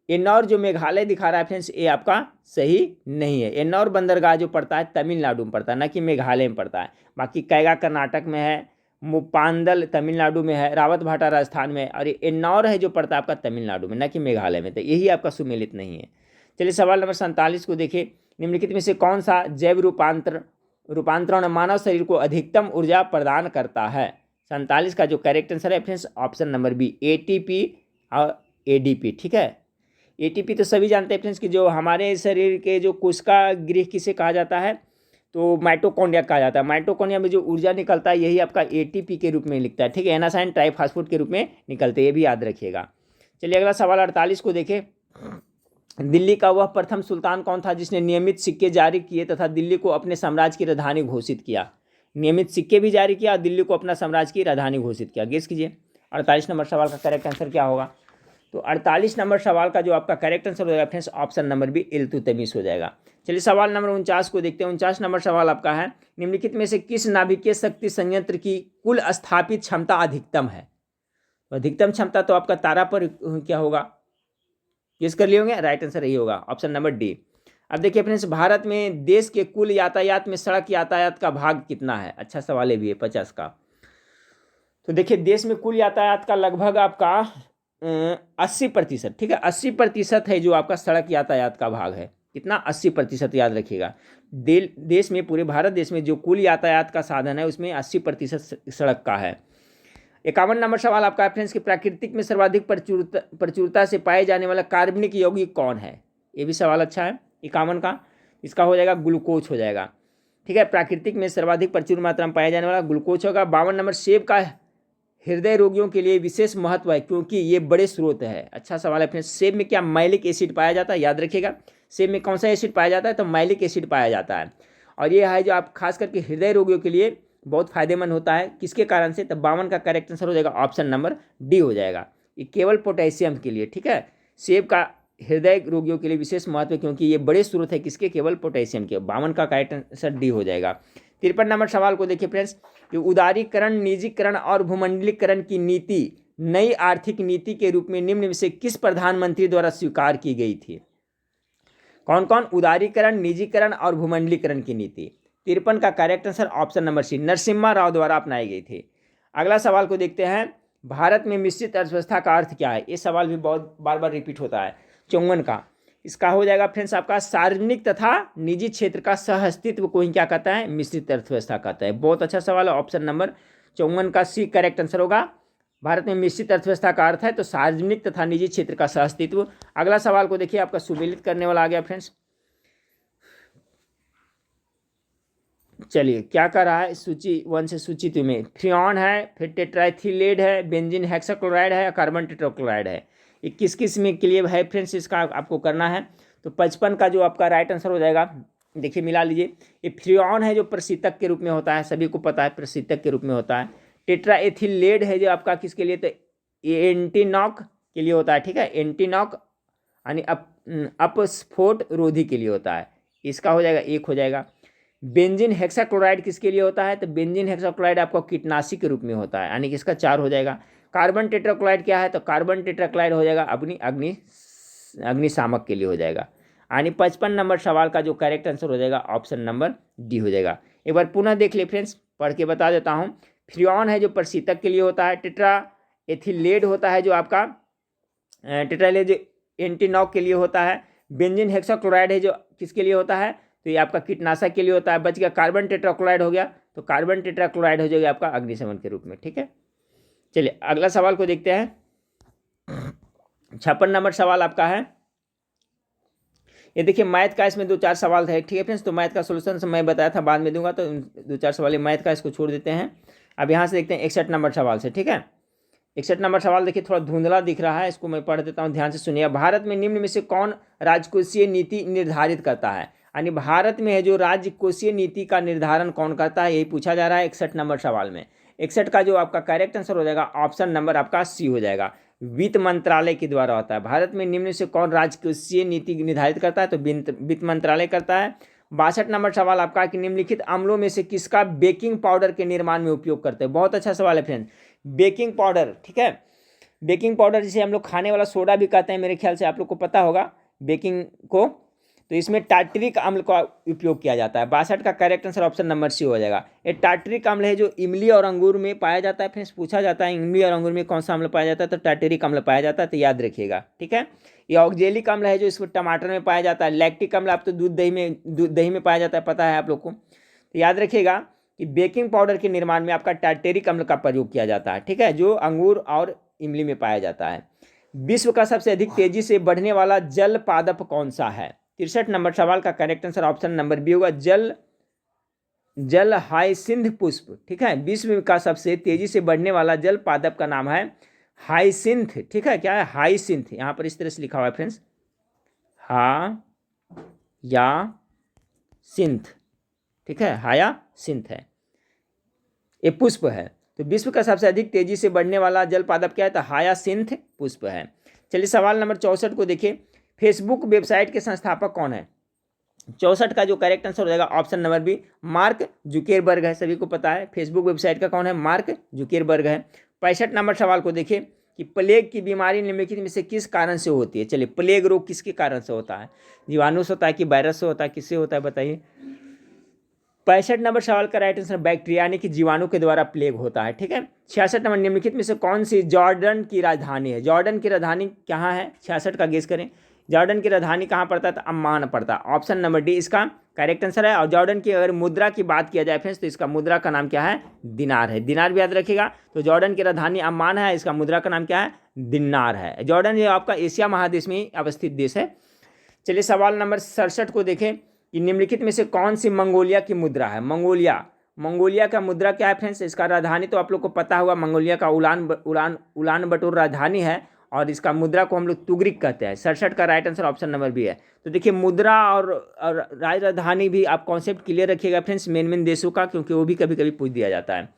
[SPEAKER 1] एन्नौर जो मेघालय दिखा रहा है फ्रेंड्स, ये आपका सही नहीं है। एन्नौर बंदरगाह जो पड़ता है तमिलनाडु में पड़ता है, ना कि मेघालय में पड़ता है। बाकी कैगा कर्नाटक में है, मुपांदल तमिलनाडु में है, रावतभाटा राजस्थान में है, और ये एन्नौर है जो पड़ता है आपका तमिलनाडु में, ना कि मेघालय में। तो यही आपका सुमेलित नहीं है। चलिए सवाल नंबर 47 को देखिए, निम्नलिखित में से कौन सा जैव रूपांतरण मानव शरीर को अधिकतम ऊर्जा प्रदान करता है? 47 का जो करेक्ट आंसर है friends option number B, ATP और ADP। ठीक है, ATP तो सभी जानते हैं फ्रेंड्स कि जो हमारे शरीर के जो कोशिका गृह किसे कहा जाता है? तो माइटोकॉन्ड्रिया कहा जाता है। माइटोकॉन्ड्रिया में जो ऊर्जा निकलता है यही आपका ATP के रूप में लिखता है। ठीक है, एनासाइन ट्राइफॉस्फेट के रूप में निकलते हैं, ये भी याद रखिएगा। चलिए अगला सवाल 48 को देखें, दिल्ली का वह प्रथम सुल्तान कौन था जिसने नियमित सिक्के जारी किए तथा दिल्ली को अपने साम्राज्य की राजधानी घोषित किया? नियमित सिक्के भी जारी किया और दिल्ली को अपना साम्राज्य की राजधानी घोषित किया। गेस कीजिए 48 नंबर सवाल का करेक्ट आंसर क्या होगा? तो 48 नंबर सवाल का जो आपका करेक्ट आंसर हो जाएगा friends option number B, Iltutmish हो जाएगा। चलिए सवाल नंबर 49 को देखते हैं। 49 नंबर सवाल आपका है, निम्नलिखित में से किस नाभिकीय शक्ति संयंत्र की कुल स्थापित क्षमता अधिकतम है? तो अधिकतम क्षमता तो आपका तारा पर क्या होगा? गेस कर लिए होंगे, राइट आंसर यही होगा ऑप्शन नंबर डी। अब देखिए फ्रेंड्स, भारत में देश के कुल यातायात में सड़क यातायात का भाग कितना है? अच्छा सवाल है भी है 50 का। तो देखिए देश में कुल यातायात का लगभग आपका 80%। ठीक है, 80% है जो आपका सड़क यातायात का भाग है। कितना? 80% याद रखिएगा। देश में, पूरे भारत देश में जो कुल यातायात का साधन है उसमें 80% सड़क का है। 51 नंबर सवाल आपका है फ्रेंड्स कि प्राकृतिक में सर्वाधिक प्रचुरता से पाए जाने वाला कार्बनिक यौगिक कौन है? ये भी सवाल अच्छा है। 51 का इसका हो जाएगा ग्लूकोज हो जाएगा। ठीक है, प्राकृतिक में सर्वाधिक प्रचुर मात्रा में पाया जाने वाला ग्लूकोज होगा। 52 नंबर, सेब का हृदय रोगियों के लिए विशेष महत्व है क्योंकि ये बड़े स्रोत है। अच्छा सवाल है फ्रेंड्स, सेब में क्या मैलिक एसिड पाया जाता है? याद रखिएगा, सेब में कौन सा एसिड पाया जाता है? तो मैलिक एसिड पाया जाता है। और ये है जो आप खास करके हृदय रोगियों के लिए बहुत फायदेमंद होता है। किसके कारण से? तो 52 का करेक्ट आंसर हो जाएगा ऑप्शन नंबर डी हो जाएगा। ये केवल पोटेशियम के लिए। ठीक है, सेब का हृदय रोगियों के लिए विशेष महत्व है क्योंकि ये बड़े स्रोत है किसके? केवल पोटेशियम के। 52 का करेक्ट आंसर डी हो जाएगा। 53 नंबर सवाल को देखिए फ्रेंड्स, कि उदारीकरण, निजीकरण और भूमंडलीकरण की नीति नई आर्थिक नीति के रूप में निम्न में से किस प्रधानमंत्री द्वारा स्वीकार की गई थी? कौन कौन? उदारीकरण, निजीकरण और भूमंडलीकरण की नीति। 53 का correct answer option number C, Narasimha Rao द्वारा अपनाई गई थी। अगला सवाल को देखते हैं, भारत में मिश्रित अर्थव्यवस्था का अर्थ क्या है? ये सवाल भी बहुत बार बार रिपीट होता है। 54 का इसका हो जाएगा फ्रेंड्स आपका सार्वजनिक तथा निजी क्षेत्र का सह अस्तित्व को ही क्या कहता है? मिश्रित अर्थव्यवस्था कहता है। बहुत अच्छा सवाल है। ऑप्शन नंबर 54 का सी करेक्ट आंसर होगा। भारत में मिश्रित अर्थव्यवस्था का अर्थ है तो सार्वजनिक तथा निजी क्षेत्र का सह अस्तित्व। अगला सवाल को देखिए, आपका सुमेलित करने वाला आ गया फ्रेंड्स। चलिए क्या कर रहा है, सूची 1 से सूची 2 में फ्रियॉन है, फिर टेट्राइथिलेट है, बेंजीन हेक्साक्लोराइड है, कार्बन टेट्राक्लोराइड है। ये किस किस में के लिए है फ्रेंड्स, इसका आपको करना है। तो 55 का जो आपका राइट आंसर हो जाएगा, देखिए मिला लीजिए। ये फ्रियॉन है जो प्रशीतक के रूप में होता है, सभी को पता है प्रशीतक के रूप में होता है। टेट्राएथिलेट है जो आपका किसके लिए? तो एंटीनॉक के लिए होता है। ठीक है, एंटीनॉक यानी अपस्फोट रोधी के लिए होता है। इसका हो जाएगा 1 हो जाएगा। बेंजीन हेक्साक्लोराइड किसके लिए होता है? तो बेंजीन हेक्साक्लोराइड आपको कीटनाशी के रूप में होता है, यानी कि इसका 4 हो जाएगा। कार्बन टेट्राक्लोराइड क्या है? तो कार्बन टेट्राक्लोराइड हो जाएगा अग्निशामक के लिए हो जाएगा। यानी 55 नंबर सवाल का जो करेक्ट आंसर हो जाएगा ऑप्शन नंबर डी हो जाएगा। एक बार पुनः देख ले फ्रेंड्स, पढ़ के बता देता हूँ। फ्रियॉन है जो प्रशीतक के लिए होता है, टेट्राएथिलेट होता है जो आपका टेट्राएथिलेट जो एंटीनॉक के लिए होता है, बेंजीन हेक्साक्लोराइड है जो किसके लिए होता है? तो ये आपका कीटनाशक के लिए होता है। बच गया कार्बन टेट्राक्लोराइड हो गया तो कार्बन टेट्राक्लोराइड हो जाएगा आपका अग्निशमन के रूप में। ठीक है, चलिए अगला सवाल को देखते हैं। 56 नंबर सवाल आपका है, ये देखिए मैथ का, इसमें 2-4 सवाल थे। ठीक है फ्रेंड्स, तो मैथ का सोल्यूशन मैं बताया था, बाद में दूंगा, तो 2-4 सवाल मैथ का, इसको छोड़ देते हैं। अब यहाँ से देखते हैं 61 नंबर सवाल से। ठीक है, 61 नंबर सवाल देखिए थोड़ा धुंधला दिख रहा है, इसको मैं पढ़ देता हूँ, ध्यान से सुनिए। भारत में निम्न में से कौन राजकोषीय नीति निर्धारित करता है? यानी भारत में है जो राजकोषीय नीति का निर्धारण कौन करता है, यही पूछा जा रहा है 61 नंबर सवाल में। 61 का जो आपका करेक्ट आंसर हो जाएगा ऑप्शन नंबर आपका सी हो जाएगा, वित्त मंत्रालय के द्वारा होता है। भारत में निम्न से कौन राजकोषीय नीति निर्धारित करता है, तो वित्त मंत्रालय करता है। 62 नंबर सवाल आपका कि निम्नलिखित अम्लों में से किसका बेकिंग पाउडर के निर्माण में उपयोग करते हैं? बहुत अच्छा सवाल है फ्रेंड, बेकिंग पाउडर। ठीक है, बेकिंग पाउडर जिसे हम लोग खाने वाला सोडा भी कहते हैं, मेरे ख्याल से आप लोग को पता होगा बेकिंग को, तो इसमें टार्टरिक अम्ल का उपयोग किया जाता है। 62 का correct answer option number C हो जाएगा। ये टार्टरिक अम्ल है जो इमली और अंगूर में पाया जाता है। फिर पूछा जाता है इमली और अंगूर में कौन सा अम्ल पाया जाता है, तो टार्टरिक अम्ल पाया जाता है, तो याद रखिएगा। ठीक है, ये ऑक्जेलिक अम्ल है जो इसको टमाटर में पाया जाता है। लैक्टिक अम्ल आप तो दूध दही में पाया जाता है, पता है आप लोग को, तो याद रखिएगा कि बेकिंग पाउडर के निर्माण में आपका टार्टरिक अम्ल का प्रयोग किया जाता है। ठीक है, जो अंगूर और इमली में पाया जाता है। विश्व का सबसे अधिक तेजी से बढ़ने वाला जल पादप कौन सा है? 63 नंबर सवाल का correct answer option number B होगा, जल हाइसिंथ पुष्प। ठीक है, विश्व का सबसे तेजी से बढ़ने वाला जल पादप का नाम है हाइसिंथ। ठीक है, क्या है? हाइसिंथ। यहाँ पर इस तरह से लिखा हुआ है फ्रेंड्स, हा या सिंथ। ठीक है, हाया सिंथ है, ये पुष्प है। तो विश्व का सबसे अधिक तेजी से बढ़ने वाला जल पादप क्या है, तो हायासिंथ पुष्प है। चलिए सवाल नंबर 64 को देखिए, फेसबुक वेबसाइट के संस्थापक कौन है? 64 का जो करेक्ट आंसर हो जाएगा ऑप्शन नंबर बी, मार्क जुकेरबर्ग है। सभी को पता है फेसबुक वेबसाइट का कौन है, मार्क जुकेरबर्ग है। 65 नंबर सवाल को देखिए कि प्लेग की बीमारी निम्नलिखित में से किस कारण से होती है? चलिए, प्लेग रोग किसके कारण से होता है? जीवाणु से होता है कि वायरस से होता है, किससे होता है बताइए? 65 नंबर सवाल का राइट आंसर बैक्टीरिया यानी कि जीवाणु के द्वारा प्लेग होता है। ठीक है, 66 नंबर निम्नलिखित में से कौन सी जॉर्डन की राजधानी है? जॉर्डन की राजधानी कहाँ है? 66 का गेस करें, जॉर्डन की राजधानी कहाँ पड़ता है? तो अम्मान पड़ता है, ऑप्शन नंबर डी इसका करेक्ट आंसर है। और जॉर्डन की अगर मुद्रा की बात किया जाए फ्रेंड्स, तो इसका मुद्रा का नाम क्या है? दिनार है। दिनार भी याद रखिएगा। तो जॉर्डन की राजधानी अम्मान है, इसका मुद्रा का नाम क्या है? दिनार है। जॉर्डन ये आपका एशिया महादेश में अवस्थित देश है। चलिए सवाल नंबर 67 को देखें कि निम्नलिखित में से कौन सी मंगोलिया की मुद्रा है? मंगोलिया का मुद्रा क्या है फ्रेंड्स? इसका राजधानी तो आप लोग को पता होगा, मंगोलिया का उलान बटोर राजधानी है, और इसका मुद्रा को हम लोग तुगरिक कहते हैं। 67 का right answer option number B है। तो देखिए मुद्रा और राजधानी भी आप कॉन्सेप्ट क्लियर रखिएगा फ्रेंड्स, मेन देशों का, क्योंकि वो भी कभी कभी पूछ दिया जाता है।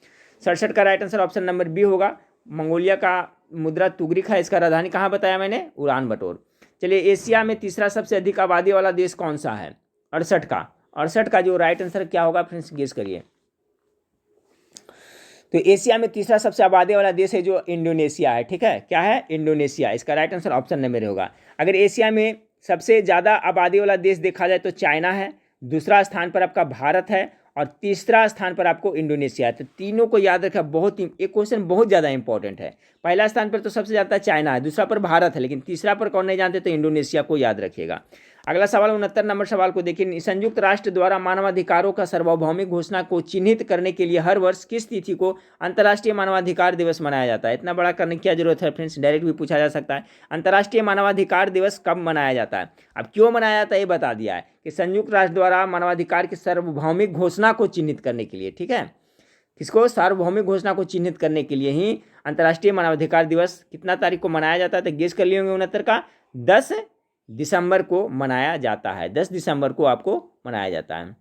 [SPEAKER 1] 67 का right answer option number B होगा, मंगोलिया का मुद्रा तुगरिक है, इसका राजधानी कहाँ बताया मैंने? उलान बटोर। चलिए, एशिया में तीसरा सबसे अधिक आबादी वाला देश कौन सा है? 68 का जो राइट आंसर क्या होगा फ्रेंड्स, गेस करिए। तो एशिया में तीसरा सबसे आबादी वाला देश है जो इंडोनेशिया है। ठीक है, क्या है? इंडोनेशिया। इसका राइट आंसर ऑप्शन नंबर होगा। अगर एशिया में सबसे ज़्यादा आबादी वाला देश देखा जाए तो चाइना है, दूसरा स्थान पर आपका भारत है, और तीसरा स्थान पर आपको इंडोनेशिया है। तो तीनों को याद रखा, बहुत ही एक क्वेश्चन बहुत ज़्यादा इंपॉर्टेंट है। पहला स्थान पर तो सबसे ज़्यादा चाइना है, दूसरा पर भारत है, लेकिन तीसरा पर कौन नहीं जानते? तो इंडोनेशिया को याद रखिएगा। अगला सवाल 69 नंबर सवाल को देखिए, संयुक्त राष्ट्र द्वारा मानवाधिकारों का सार्वभौमिक घोषणा को चिन्हित करने के लिए हर वर्ष किस तिथि को अंतर्राष्ट्रीय मानवाधिकार दिवस मनाया जाता है? इतना बड़ा करने की क्या जरूरत है फ्रेंड्स, डायरेक्ट भी पूछा जा सकता है। अंतर्राष्ट्रीय मानवाधिकार दिवस कब मनाया जाता है? अब क्यों मनाया जाता है ये बता दिया है कि संयुक्त राष्ट्र द्वारा मानवाधिकार की सार्वभौमिक घोषणा को चिन्हित करने के लिए। ठीक है, किसको? सार्वभौमिक घोषणा को चिन्हित करने के लिए ही अंतर्राष्ट्रीय मानवाधिकार दिवस कितना तारीख को मनाया जाता है? तो गेस कर लिए होंगे 69 का, 10 दिसंबर को मनाया जाता है। 10 दिसंबर को आपको मनाया जाता है।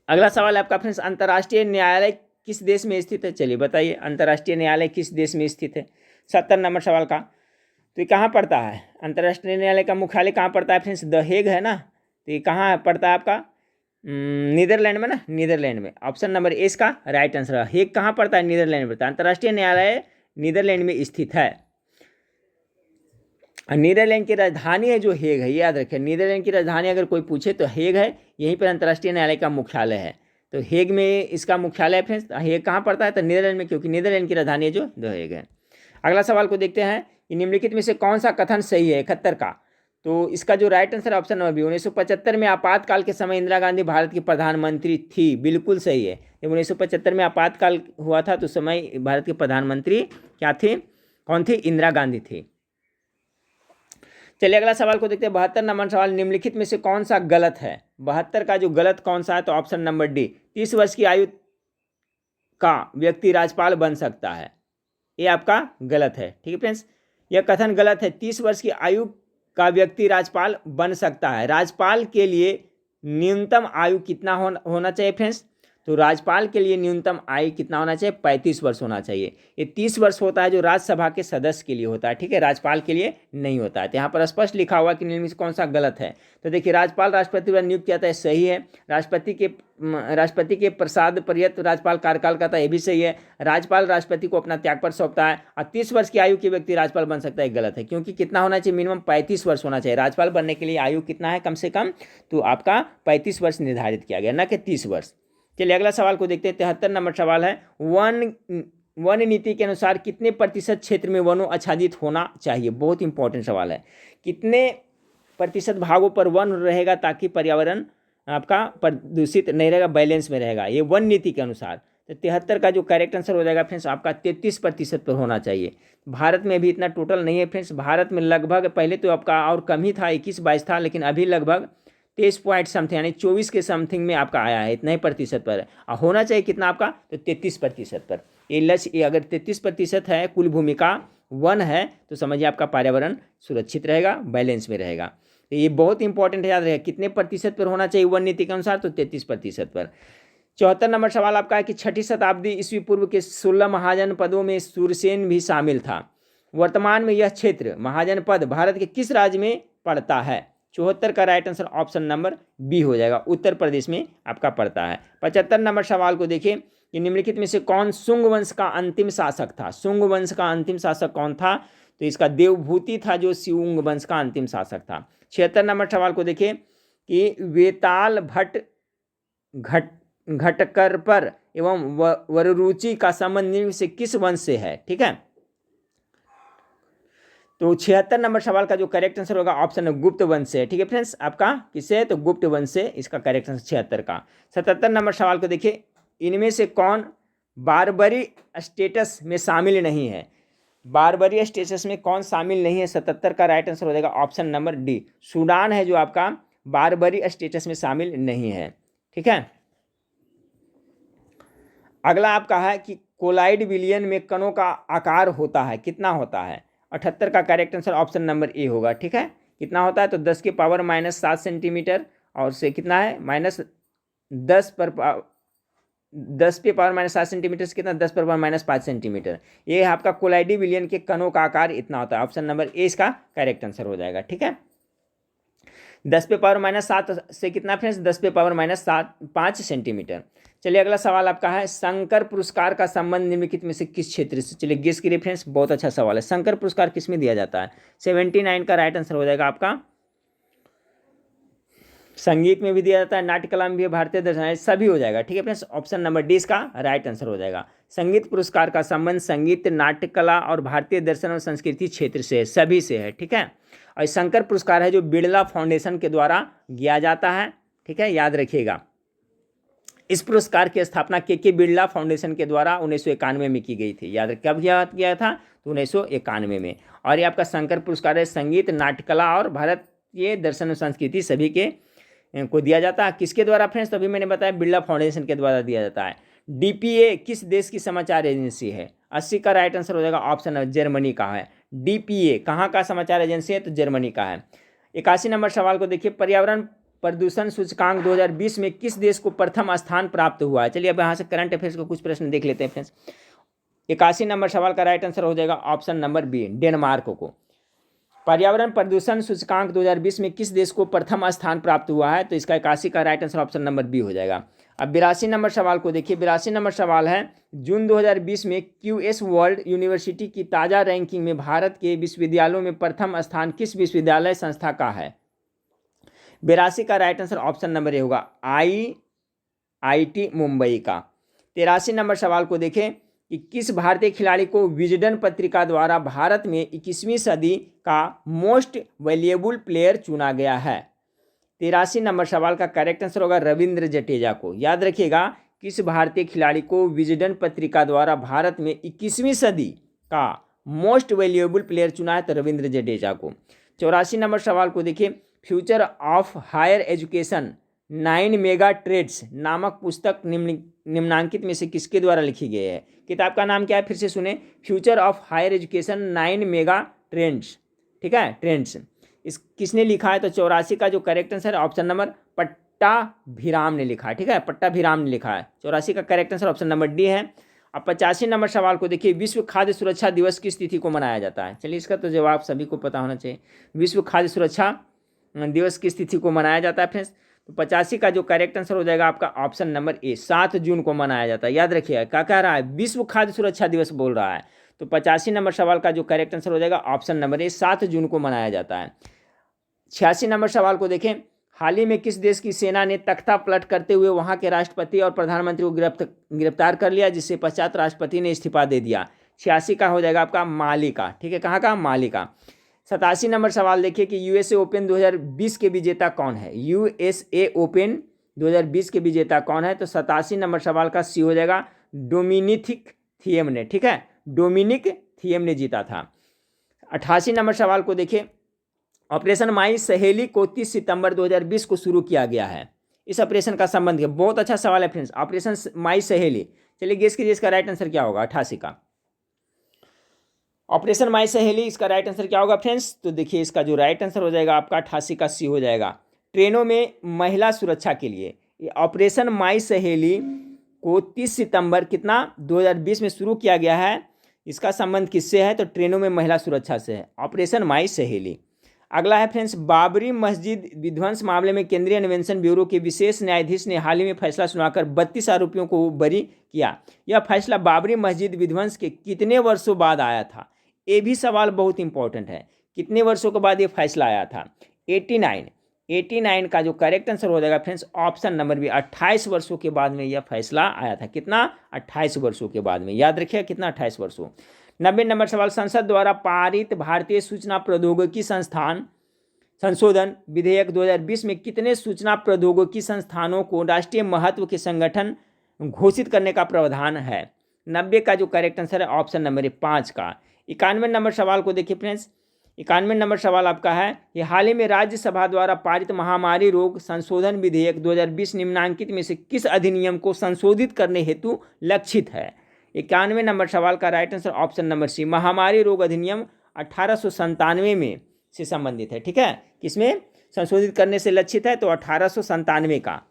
[SPEAKER 1] अगला सवाल आपका फ्रेंड्स, अंतर्राष्ट्रीय न्यायालय किस देश में स्थित है? चलिए बताइए, अंतर्राष्ट्रीय न्यायालय किस देश में स्थित है? 70 नंबर सवाल का, तो ये कहाँ पड़ता है? अंतर्राष्ट्रीय न्यायालय का मुख्यालय कहाँ पड़ता है फ्रेंड्स? द हेग है ना, तो ये कहाँ पड़ता है आपका? नीदरलैंड में ना, नीदरलैंड में। ऑप्शन नंबर ए इसका राइट आंसर है। हेग कहाँ पड़ता है? नीदरलैंड में पड़ता है। अंतर्राष्ट्रीय न्यायालय नीदरलैंड में स्थित है। नीदरलैंड की राजधानी है जो हेग है, याद रखें। नीदरलैंड की राजधानी अगर कोई पूछे तो हेग है, यहीं पर अंतर्राष्ट्रीय न्यायालय का मुख्यालय है। तो हेग में इसका मुख्यालय है फ्रेंड्स। हेग कहाँ पड़ता है? तो नीदरलैंड में, क्योंकि नीदरलैंड की राजधानी है जो द हेग है। अगला सवाल को देखते हैं कि निम्नलिखित में से कौन सा कथन सही है? 71 का, तो इसका जो right answer option number B, 1975 में आपातकाल के समय इंदिरा गांधी भारत की प्रधानमंत्री थी, बिल्कुल सही है। जब 1975 में आपातकाल हुआ था तो समय भारत के प्रधानमंत्री क्या थे, कौन थे, इंदिरा गांधी थी। चलिए अगला सवाल को देखते हैं। 72 नंबर सवाल, निम्नलिखित में से कौन सा गलत है। 72 का जो गलत कौन सा है, तो ऑप्शन नंबर डी, 30 वर्ष की आयु का व्यक्ति राज्यपाल बन सकता है, ये आपका गलत है। ठीक है फ्रेंड्स, यह कथन गलत है। 30 वर्ष की आयु का व्यक्ति राज्यपाल बन सकता है। राज्यपाल के लिए न्यूनतम आयु कितना होना चाहिए फ्रेंड्स, तो राज्यपाल के लिए न्यूनतम आयु कितना होना चाहिए, 35 वर्ष होना चाहिए। ये 30 वर्ष होता है जो राज्यसभा के सदस्य के लिए होता है, ठीक है, राज्यपाल के लिए नहीं होता है। तो यहाँ पर स्पष्ट लिखा हुआ कि निम्न में से कौन सा गलत है। तो देखिए, राज्यपाल राष्ट्रपति द्वारा नियुक्त किया था, सही है। राष्ट्रपति के प्रसाद पर्यंत राज्यपाल कार्यकाल का था, ये भी सही है। राज्यपाल राष्ट्रपति को अपना त्यागपत्र सौंपता है। और 30 वर्ष की आयु के व्यक्ति राज्यपाल बन सकता है, गलत है। क्योंकि कितना होना चाहिए, मिनिमम 35 वर्ष होना चाहिए। राज्यपाल बनने के लिए आयु कितना है, कम से कम, तो आपका 35 वर्ष निर्धारित किया गया, न कि 30 वर्ष। चलिए अगला सवाल को देखते हैं। 73 नंबर सवाल है, वन नीति के अनुसार कितने प्रतिशत क्षेत्र में वनों आच्छादित होना चाहिए। बहुत इंपॉर्टेंट सवाल है। कितने प्रतिशत भागों पर वन रहेगा ताकि पर्यावरण आपका प्रदूषित नहीं रहेगा, बैलेंस में रहेगा, ये वन नीति के अनुसार। तो 73 का जो करेक्ट आंसर हो जाएगा फ्रेंड्स आपका 33% पर होना चाहिए। भारत में भी इतना टोटल नहीं है फ्रेंड्स। भारत में लगभग, पहले तो आपका और कम ही था, 21-22 था, लेकिन अभी लगभग 23 पॉइंट समथिंग, यानी 24 के समथिंग में आपका आया है, इतना ही प्रतिशत पर। और होना चाहिए कितना आपका, तो 33% पर। ये लक्ष्य, ये अगर 33% है, कुल भूमिका वन है, तो समझिए आपका पर्यावरण सुरक्षित रहेगा, बैलेंस में रहेगा। तो ये बहुत इंपॉर्टेंट है, याद रहेगा कितने प्रतिशत पर होना चाहिए वन नीति के अनुसार, तो 33% पर। 74 नंबर सवाल आपका है कि 6ठी शताब्दी ईस्वी पूर्व के 16 महाजनपदों में सूरसेन भी शामिल था। वर्तमान में यह क्षेत्र महाजनपद भारत के किस राज्य में पड़ता है। 74 का right answer option number B हो जाएगा, उत्तर प्रदेश में आपका पड़ता है। 75 नंबर सवाल को देखिए कि निम्नलिखित में से कौन शुंग वंश का अंतिम शासक था। शुंग वंश का अंतिम शासक कौन था, तो इसका देवभूति था, जो शुंग वंश का अंतिम शासक था। 76 नंबर सवाल को देखिए कि वेताल भट्ट घटकर पर एवं वररुचि का संबंध निम्न से किस वंश से है। ठीक है, तो 76 नंबर सवाल का जो करेक्ट आंसर होगा ऑप्शन गुप्त वंश से। ठीक है फ्रेंड्स, आपका किससे, तो गुप्त वंश से इसका करेक्ट आंसर 76 का। 77 नंबर सवाल को देखिए, इनमें से कौन बारबरी स्टेटस में शामिल नहीं है। बारबरी स्टेटस में कौन शामिल नहीं है, 77 का राइट आंसर हो जाएगा ऑप्शन नंबर डी, सूडान है जो आपका बारबरी स्टेटस में शामिल नहीं है। ठीक है, अगला आपका है कि कोलाइड विलियन में कणों का आकार होता है, कितना होता है। 78 का correct answer option number A होगा। ठीक है, कितना होता है, तो 10 के पावर -7 सेंटीमीटर, और से कितना है, -10 पे पावर -7 सेंटीमीटर से कितना, 10 पर पावर -5 सेंटीमीटर। ये आपका कोलाइडी विलियन के कणों का आकार इतना होता है। ऑप्शन नंबर ए इसका करेक्ट आंसर हो जाएगा। ठीक है, 10 पे पावर -7 से कितना फ्रेंड्स, 10 पे पावर -5 सेंटीमीटर। चलिए अगला सवाल आपका है, शंकर पुरस्कार का संबंध निम्नलिखित में से किस क्षेत्र से। चलिए गेस करिए फ्रेंड्स, बहुत अच्छा सवाल है। शंकर पुरस्कार किस में दिया जाता है, 79 का राइट आंसर हो जाएगा आपका। संगीत में भी दिया जाता है, नाट्यकला में भी, भारतीय दर्शन, सभी हो जाएगा। ठीक है फ्रेंड्स, ऑप्शन नंबर डी इसका राइट आंसर हो जाएगा। संगीत पुरस्कार का संबंध संगीत, नाट्यकला और भारतीय दर्शन और संस्कृति क्षेत्र से है, सभी से है। ठीक है, और शंकर पुरस्कार है जो बिड़ला फाउंडेशन के द्वारा दिया जाता है। ठीक है, याद रखिएगा। इस पुरस्कार की स्थापना के बिड़ला फाउंडेशन के द्वारा 1991 में की गई थी। याद कब किया था, तो 1991 में। और ये आपका शंकर पुरस्कार है संगीत, नाट्यकला और भारतीय दर्शन और संस्कृति सभी के को दिया जाता है। किसके द्वारा फ्रेंड्स, तो अभी मैंने बताया बिड़ला फाउंडेशन के द्वारा दिया जाता है। डीपीए किस देश की समाचार एजेंसी है। 80 का राइट आंसर हो जाएगा ऑप्शन जर्मनी का है। डीपीए कहाँ का समाचार एजेंसी है, तो जर्मनी का है। 81 नंबर सवाल को देखिए, पर्यावरण प्रदूषण सूचकांक 2020 में किस देश को प्रथम स्थान प्राप्त हुआ है। चलिए अब यहाँ से करंट अफेयर्स को कुछ प्रश्न देख लेते हैं फ्रेंड्स। 81 नंबर सवाल का राइट आंसर हो जाएगा ऑप्शन नंबर बी, डेनमार्क को। पर्यावरण प्रदूषण सूचकांक 2020 में किस देश को प्रथम स्थान प्राप्त हुआ है, तो इसका 81 का right answer option number B हो जाएगा। अब 82 नंबर सवाल को देखिए। 82 नंबर सवाल है, जून 2020 में क्यूएस वर्ल्ड यूनिवर्सिटी की ताज़ा रैंकिंग में भारत के विश्वविद्यालयों में प्रथम स्थान किस विश्वविद्यालय संस्था का है। 82 का right answer option number A होगा, IIT मुंबई का। 83 नंबर सवाल को देखें कि किस भारतीय खिलाड़ी को विजडन पत्रिका द्वारा भारत में 21वीं सदी का मोस्ट वैल्यूएबल प्लेयर चुना गया है? 83 नंबर सवाल का करेक्ट आंसर होगा रविंद्र जडेजा को। याद रखिएगा, किस भारतीय खिलाड़ी को विजडन पत्रिका द्वारा भारत में 21वीं सदी का मोस्ट वैल्यूएबल प्लेयर चुना है? तो रविंद्र जडेजा को। 84 नंबर सवाल को देखिए, future of higher education 9 mega trades नामक पुस्तक निम्नांकित में से किसके द्वारा लिखी गई है? किताब का नाम क्या है? फिर से सुने, future of higher education 9 mega trends. ठीक है, ट्रेंड्स इस किसने लिखा है? तो 84 का जो करेक्ट आंसर है ऑप्शन नंबर पट्टाभिराम ने लिखा है। ठीक है, पट्टाभिराम ने लिखा है। 84 का correct answer option number D है। अब 85 नंबर सवाल को देखिए, विश्व खाद्य सुरक्षा दिवस किस तिथि को मनाया जाता है? चलिए, इसका तो जवाब सभी को पता होना चाहिए। विश्व खाद्य सुरक्षा दिवस किस तिथि को मनाया जाता है फ्रेंड्स? तो 85 का जो करेक्ट आंसर हो जाएगा आपका ऑप्शन नंबर ए, 7 जून को मनाया जाता है। याद रखिएगा, क्या कह रहा है? विश्व खाद्य सुरक्षा दिवस बोल रहा है। तो 85 नंबर सवाल का जो करेक्ट आंसर हो जाएगा ऑप्शन नंबर ए, 7 जून को मनाया जाता है। 86 नंबर सवाल को देखें, हाल ही में किस देश की सेना ने तख्ता पलट करते हुए वहां के राष्ट्रपति और प्रधानमंत्री को गिरफ्तार कर लिया, जिससे पश्चात राष्ट्रपति ने इस्तीफा दे दिया? 86 का हो जाएगा आपका माली का। ठीक है, कहाँ का? माली का। 87 नंबर सवाल देखिए कि यूएसए ओपन 2020 के विजेता कौन है? यूएसए ओपन 2020 के विजेता कौन है? तो 87 नंबर सवाल का सी हो जाएगा डोमिनिक थिएम ने। ठीक है, डोमिनिक थिएम ने जीता था। 88 नंबर सवाल को देखिए, ऑपरेशन माई सहेली को 30 सितंबर 2020 को शुरू किया गया है। इस ऑपरेशन का संबंध क्या? बहुत अच्छा सवाल है फ्रेंड्स, ऑपरेशन माई सहेली। चलिए गेस कीजिए, इसका राइट आंसर क्या होगा? 88 का ऑपरेशन माई सहेली, इसका राइट आंसर क्या होगा फ्रेंड्स? तो देखिए, इसका जो राइट आंसर हो जाएगा आपका 88 का सी हो जाएगा। ट्रेनों में महिला सुरक्षा के लिए ये ऑपरेशन माई सहेली को 30 सितंबर कितना 2020 में शुरू किया गया है। इसका संबंध किससे है? तो ट्रेनों में महिला सुरक्षा से है, ऑपरेशन माई सहेली। अगला है फ्रेंड्स, बाबरी मस्जिद विध्वंस मामले में केंद्रीय अन्वेषण ब्यूरो के विशेष न्यायाधीश ने हाल ही में फैसला सुनाकर 32 आरोपियों को बरी किया। यह फैसला बाबरी मस्जिद विध्वंस के कितने वर्षों बाद आया था? ये भी सवाल बहुत इंपॉर्टेंट है, कितने वर्षों के बाद ये फैसला आया था? 89 का जो करेक्ट आंसर हो जाएगा फ्रेंड्स ऑप्शन नंबर बी, 28 वर्षों के बाद में यह फैसला आया था। कितना? 28 वर्षों के बाद में। याद रखिएगा, कितना? 28 वर्षों। 90 नंबर सवाल, संसद द्वारा पारित भारतीय सूचना प्रौद्योगिकी संशोधन विधेयक 2020 में कितने सूचना प्रौद्योगिकी संस्थानों को राष्ट्रीय महत्व के संगठन घोषित करने का प्रावधान है? 90 का जो करेक्ट आंसर है ऑप्शन नंबर 5 का। 91 नंबर सवाल को देखिए फ्रेंड्स, 91 नंबर सवाल आपका है कि हाल ही में राज्यसभा द्वारा पारित महामारी रोग संशोधन विधेयक 2020 निम्नांकित में से किस अधिनियम को संशोधित करने हेतु लक्षित है? 91 नंबर सवाल का right answer option number C, महामारी रोग अधिनियम 1897 में से संबंधित है। ठीक है, किसमें संशोधित करने से लक्षित है? तो 1897 का।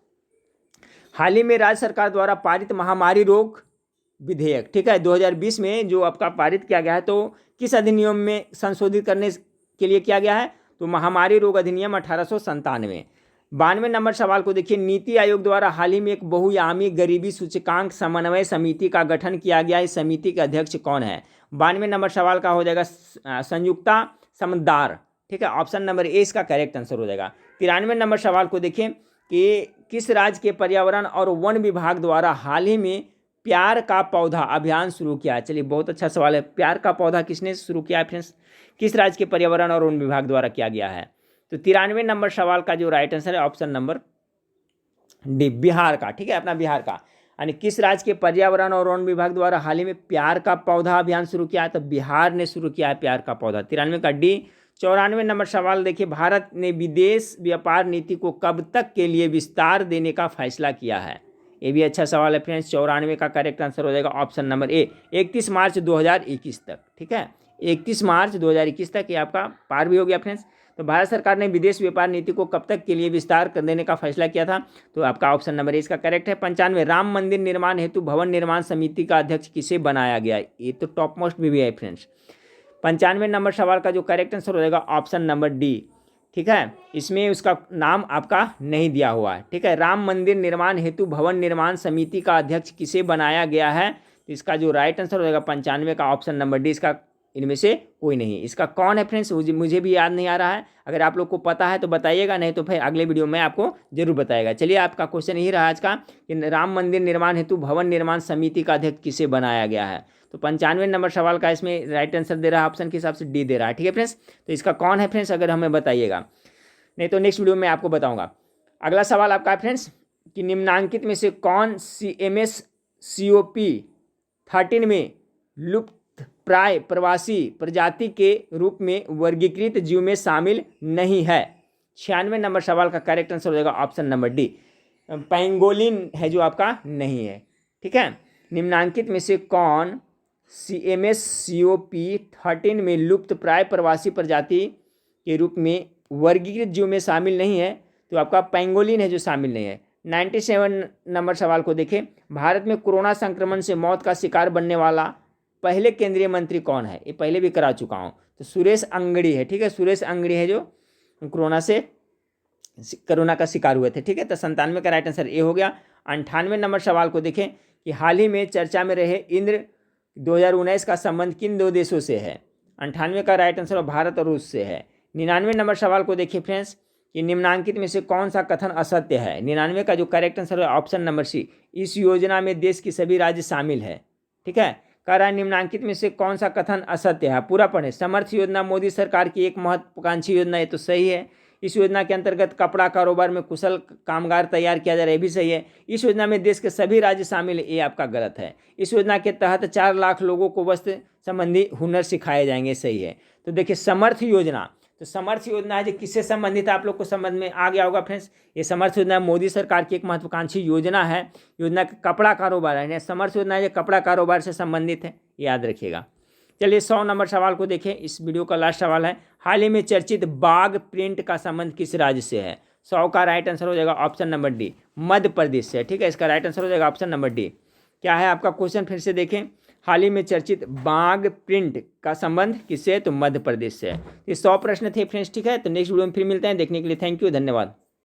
[SPEAKER 1] हाल ही में राज्य सरकार द्वारा पारित महामारी रोग विधेयक, ठीक है, 2020 में जो आपका पारित किया गया है, तो किस अधिनियम में संशोधित करने के लिए किया गया है? तो महामारी रोग अधिनियम 1897। 92 नंबर सवाल को देखिए, नीति आयोग द्वारा हाल ही में एक बहुआयामी गरीबी सूचकांक समन्वय समिति का गठन किया गया, इस समिति के अध्यक्ष कौन है? 92 नंबर सवाल का हो जाएगा संयुक्ता समद्दार। ठीक है, ऑप्शन नंबर ए इसका करेक्ट आंसर हो जाएगा। 93 नंबर सवाल को देखें कि किस राज्य के पर्यावरण और वन विभाग द्वारा हाल ही में प्यार का पौधा अभियान शुरू किया है? चलिए, बहुत अच्छा सवाल है, प्यार का पौधा किसने शुरू किया है फ्रेंड्स? किस राज्य के पर्यावरण और वन विभाग द्वारा किया गया है? तो 93 नंबर सवाल का जो राइट आंसर है ऑप्शन नंबर डी, बिहार का। ठीक है, अपना बिहार का। यानी किस राज्य के पर्यावरण और वन विभाग द्वारा हाल ही में प्यार का पौधा अभियान शुरू किया है? तो बिहार ने शुरू किया है प्यार का पौधा। 93 का डी। 94 नंबर सवाल देखिए, भारत ने विदेश व्यापार नीति को कब तक के लिए विस्तार देने का फैसला किया है? ये भी अच्छा सवाल है फ्रेंड्स। 94 का करेक्ट आंसर हो जाएगा ऑप्शन नंबर ए, 31 मार्च 2021 तक। ठीक है, 31 मार्च 2021 तक। ये आपका पार भी हो गया फ्रेंड्स। तो भारत सरकार ने विदेश व्यापार नीति को कब तक के लिए विस्तार कर देने का फैसला किया था? तो आपका ऑप्शन नंबर ए इसका करेक्ट है। 95, राम मंदिर निर्माण हेतु भवन निर्माण समिति का अध्यक्ष किसे बनाया गया? ये तो टॉप मोस्ट भी है फ्रेंड्स। 95 नंबर सवाल का जो करेक्ट आंसर हो जाएगा ऑप्शन नंबर डी। ठीक है, इसमें उसका नाम आपका नहीं दिया हुआ है। ठीक है, राम मंदिर निर्माण हेतु भवन निर्माण समिति का अध्यक्ष किसे बनाया गया है? तो इसका जो राइट आंसर हो जाएगा 95 का ऑप्शन नंबर डी इसका इनमें से कोई नहीं। इसका कौन है फ्रेंड्स, मुझे भी याद नहीं आ रहा है। अगर आप लोग को पता है तो बताइएगा, नहीं तो फिर अगले वीडियो में आपको जरूर बताएगा। चलिए, आपका क्वेश्चन यही रहा आज का कि राम मंदिर निर्माण हेतु भवन निर्माण समिति का अध्यक्ष किसे बनाया गया है। तो 95 नंबर सवाल का इसमें राइट आंसर दे रहा है, ऑप्शन के हिसाब से डी दे रहा है। ठीक है फ्रेंड्स, तो इसका कौन है फ्रेंड्स, अगर हमें बताइएगा, नहीं तो नेक्स्ट वीडियो में आपको बताऊंगा। अगला सवाल आपका है फ्रेंड्स कि निम्नांकित में से कौन CMS COP 13 में लुप्त प्राय प्रवासी प्रजाति के रूप में वर्गीकृत जीव में शामिल नहीं है। 96 नंबर सवाल का करेक्ट आंसर हो जाएगा ऑप्शन नंबर डी, पेंगोलिन है जो आपका नहीं है। ठीक है, निम्नांकित में से कौन CMS COP 13 में लुप्त प्राय प्रवासी प्रजाति के रूप में वर्गीकृत जीव में शामिल नहीं है, तो आपका पेंगोलिन है जो शामिल नहीं है। 97 नंबर सवाल को देखें, भारत में कोरोना संक्रमण से मौत का शिकार बनने वाला पहले केंद्रीय मंत्री कौन है। ये पहले भी करा चुका हूँ, तो सुरेश अंगड़ी है। ठीक है, सुरेश अंगड़ी है जो कोरोना का शिकार हुए थे। ठीक है, तो 97 का राइट आंसर ए हो गया। 98 नंबर सवाल को देखें कि हाल ही में चर्चा में रहे इंद्र 2019 का संबंध किन दो देशों से है। 98 का राइट आंसर भारत और रूस से है। 99 नंबर सवाल को देखिए फ्रेंड्स कि निम्नांकित में से कौन सा कथन असत्य है। 99 का जो करेक्ट आंसर है ऑप्शन नंबर सी, इस योजना में देश के सभी राज्य शामिल है। ठीक है, कह रहा है निम्नांकित में से कौन सा कथन असत्य है, पूरा पढ़े। समर्थ योजना मोदी सरकार की एक महत्वाकांक्षी योजना, ये तो सही है। इस योजना के अंतर्गत कपड़ा कारोबार में कुशल कामगार तैयार किया जा रहा है, ये भी सही है। इस योजना में देश के सभी राज्य शामिल है, ये आपका गलत है। इस योजना के तहत 4 लाख लोगों को वस्त्र संबंधी हुनर सिखाए जाएंगे, सही है। तो देखिए समर्थ योजना, तो समर्थ योजना है जो किससे संबंधित है, आप लोग को समझ में आ गया होगा फ्रेंड्स। ये समर्थ योजना मोदी सरकार की एक महत्वाकांक्षी योजना है। योजना का कपड़ा कारोबार है, समर्थ योजना है जो कपड़ा कारोबार से संबंधित है, याद रखिएगा। चलिए 100 नंबर सवाल को देखें, इस वीडियो का लास्ट सवाल है। हाल ही में चर्चित बाघ प्रिंट का संबंध किस राज्य से है। 100 का राइट आंसर हो जाएगा option number D, Madhya Pradesh से। ठीक है, इसका राइट आंसर हो जाएगा ऑप्शन नंबर डी। क्या है आपका क्वेश्चन, फिर से देखें। हाल ही में चर्चित बाघ प्रिंट का संबंध किससे, तो मध्य प्रदेश से है। ये 100 प्रश्न थे फ्रेंड्स। ठीक है, तो नेक्स्ट वीडियो में फिर मिलते हैं। देखने के लिए थैंक यू, धन्यवाद।